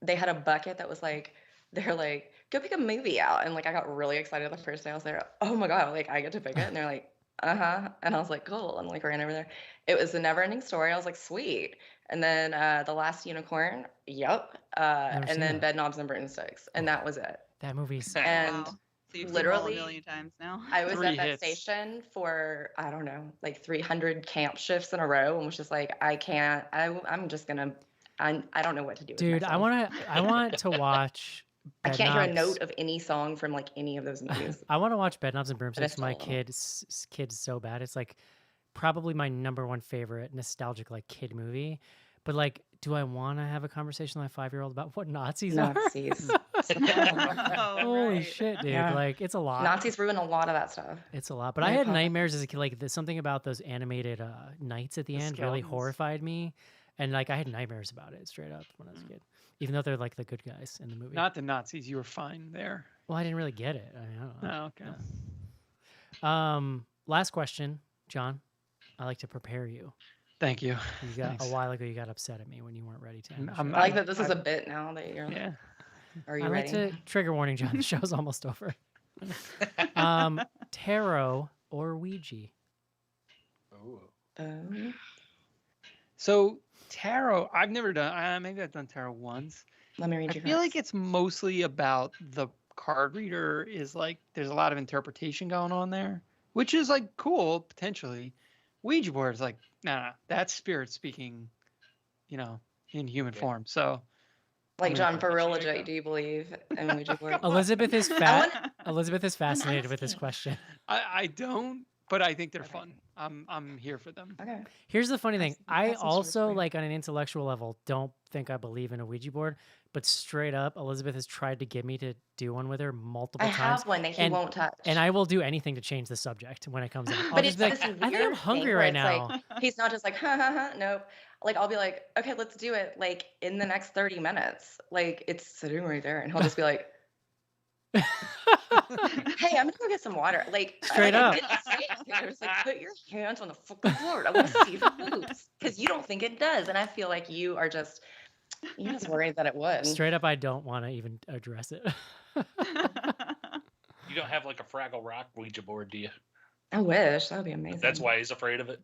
they had a bucket that was like, they're like, go pick a movie out. And like, I got really excited the first day I was there. Oh my God, like I get to pick it. And they're like, uh-huh. And I was like, cool. And like ran over there. It was a never ending story. I was like, sweet. And then The Last Unicorn, yep. Never seen And then that. Bed Knobs and Broomsticks. And that was it. That movie's And Wow. So you've seen them all a literally, million times now. I was 3 at that hits. station for, I don't know, like 300 camp shifts in a row and was just like, I can't, I'm just gonna, I don't know what to do with dude. I myself. want to watch. I can't hear a Bedknobs- note of any song from like any of those movies. I want to watch Bed Knobs and But I Broomsticks. My still don't. kids so bad. It's like probably my number one favorite nostalgic like kid movie. But like, do I want to have a conversation with my 5-year-old about what Nazis Nazis. are? Oh, Holy right. shit, dude! Yeah. Like, it's a lot. Nazis ruin a lot of that stuff. It's a lot. But I Very had common. nightmares as a kid. Like, there's something about those animated knights at the The end really skeletons. horrified me, and like I had nightmares about it straight up when I was a kid. Even though they're like the good guys in the movie. Not the Nazis. You were fine there. Well, I didn't really get it. I mean, I don't know. Oh, okay. Last question, John. I like to prepare you. Thank you. You got Thanks. a while ago. You got upset at me when you weren't ready to. End the I'm show. I like that this is a bit now that you're. Yeah. Are you I like ready? to trigger warning, John. The show's almost over. Tarot or Ouija? Ooh. So tarot, I've never done. Maybe I've done tarot once. Let me read I your feel like cards. it's mostly about the card reader is like there's a lot of interpretation going on there, which is like cool potentially. Ouija board is like nah, that's spirit speaking, in human Yeah. form. So Like I'm John, gonna for let real, you legit, go. do you believe in Ouija board? Elizabeth is I Elizabeth is fascinated with this asking. question. I don't, but I think they're Okay. fun. I'm here for them. Okay. Here's the funny thing. I that's some sort of also, thing. like on an intellectual level, don't think I believe in a Ouija board. But straight up, Elizabeth has tried to get me to do one with her multiple I times. have one that he and- won't touch. And I will do anything to change the subject when it comes out. I'll But just it's be like, this I think I'm weird hungry thing where right it's now. like he's not just like ha ha ha. Nope. Like I'll be like, okay, let's do it. Like in the next 30 minutes. Like it's sitting right there, and he'll just be like, "Hey, I'm gonna go get some water." Like Straight I up. didn't say anything. I was like, put your hands on the fucking floor. I want to see if it moves because you don't think it does, and I feel like you're just worried that it would. Straight up, I don't want to even address it. You don't have like a Fraggle Rock Ouija board, do you? I wish that would be amazing. That's why he's afraid of it.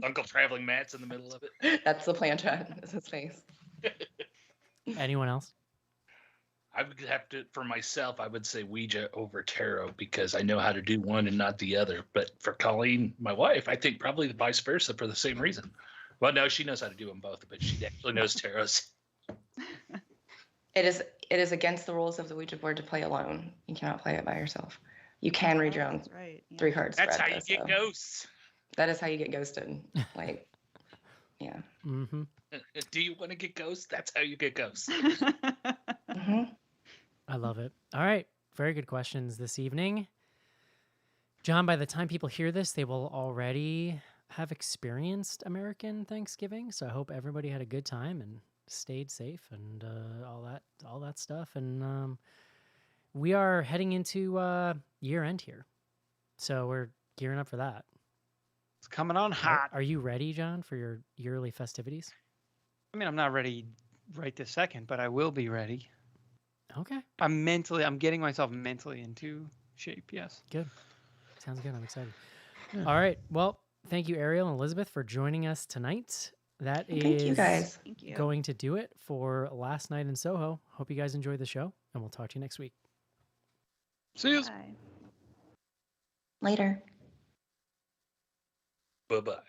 Uncle Traveling Matt's in the middle of it. That's the planchette. Is his face. Anyone else? I would have to, for myself, I would say Ouija over tarot because I know how to do one and not the other. But for Colleen, my wife, I think probably the vice versa for the same reason. Well, no, she knows how to do them both, but she actually knows tarots. It is against the rules of the Ouija board to play alone. You cannot play it by yourself. You can read your own That's right. Yeah. 3 cards. That's how you get ghosts. That is how you get ghosted. Like, yeah. Mm-hmm. Do you want to get ghosts? That's how you get ghosts. hmm I love it. All right. Very good questions this evening. John, by the time people hear this, they will already have experienced American Thanksgiving. So I hope everybody had a good time and stayed safe and all that stuff. And we are heading into year end here. So we're gearing up for that. It's coming on hot. Are you ready, John, for your yearly festivities? I mean, I'm not ready right this second, but I will be ready. Okay. I'm getting myself mentally into shape. Yes. Good. Sounds good. I'm excited. All right. Well, thank you, Ariel and Elizabeth, for joining us tonight. That is Thank you guys. Thank you. going to do it for Last Night in Soho. Hope you guys enjoyed the show, and we'll talk to you next week. See you. Bye. Later. Bye-bye.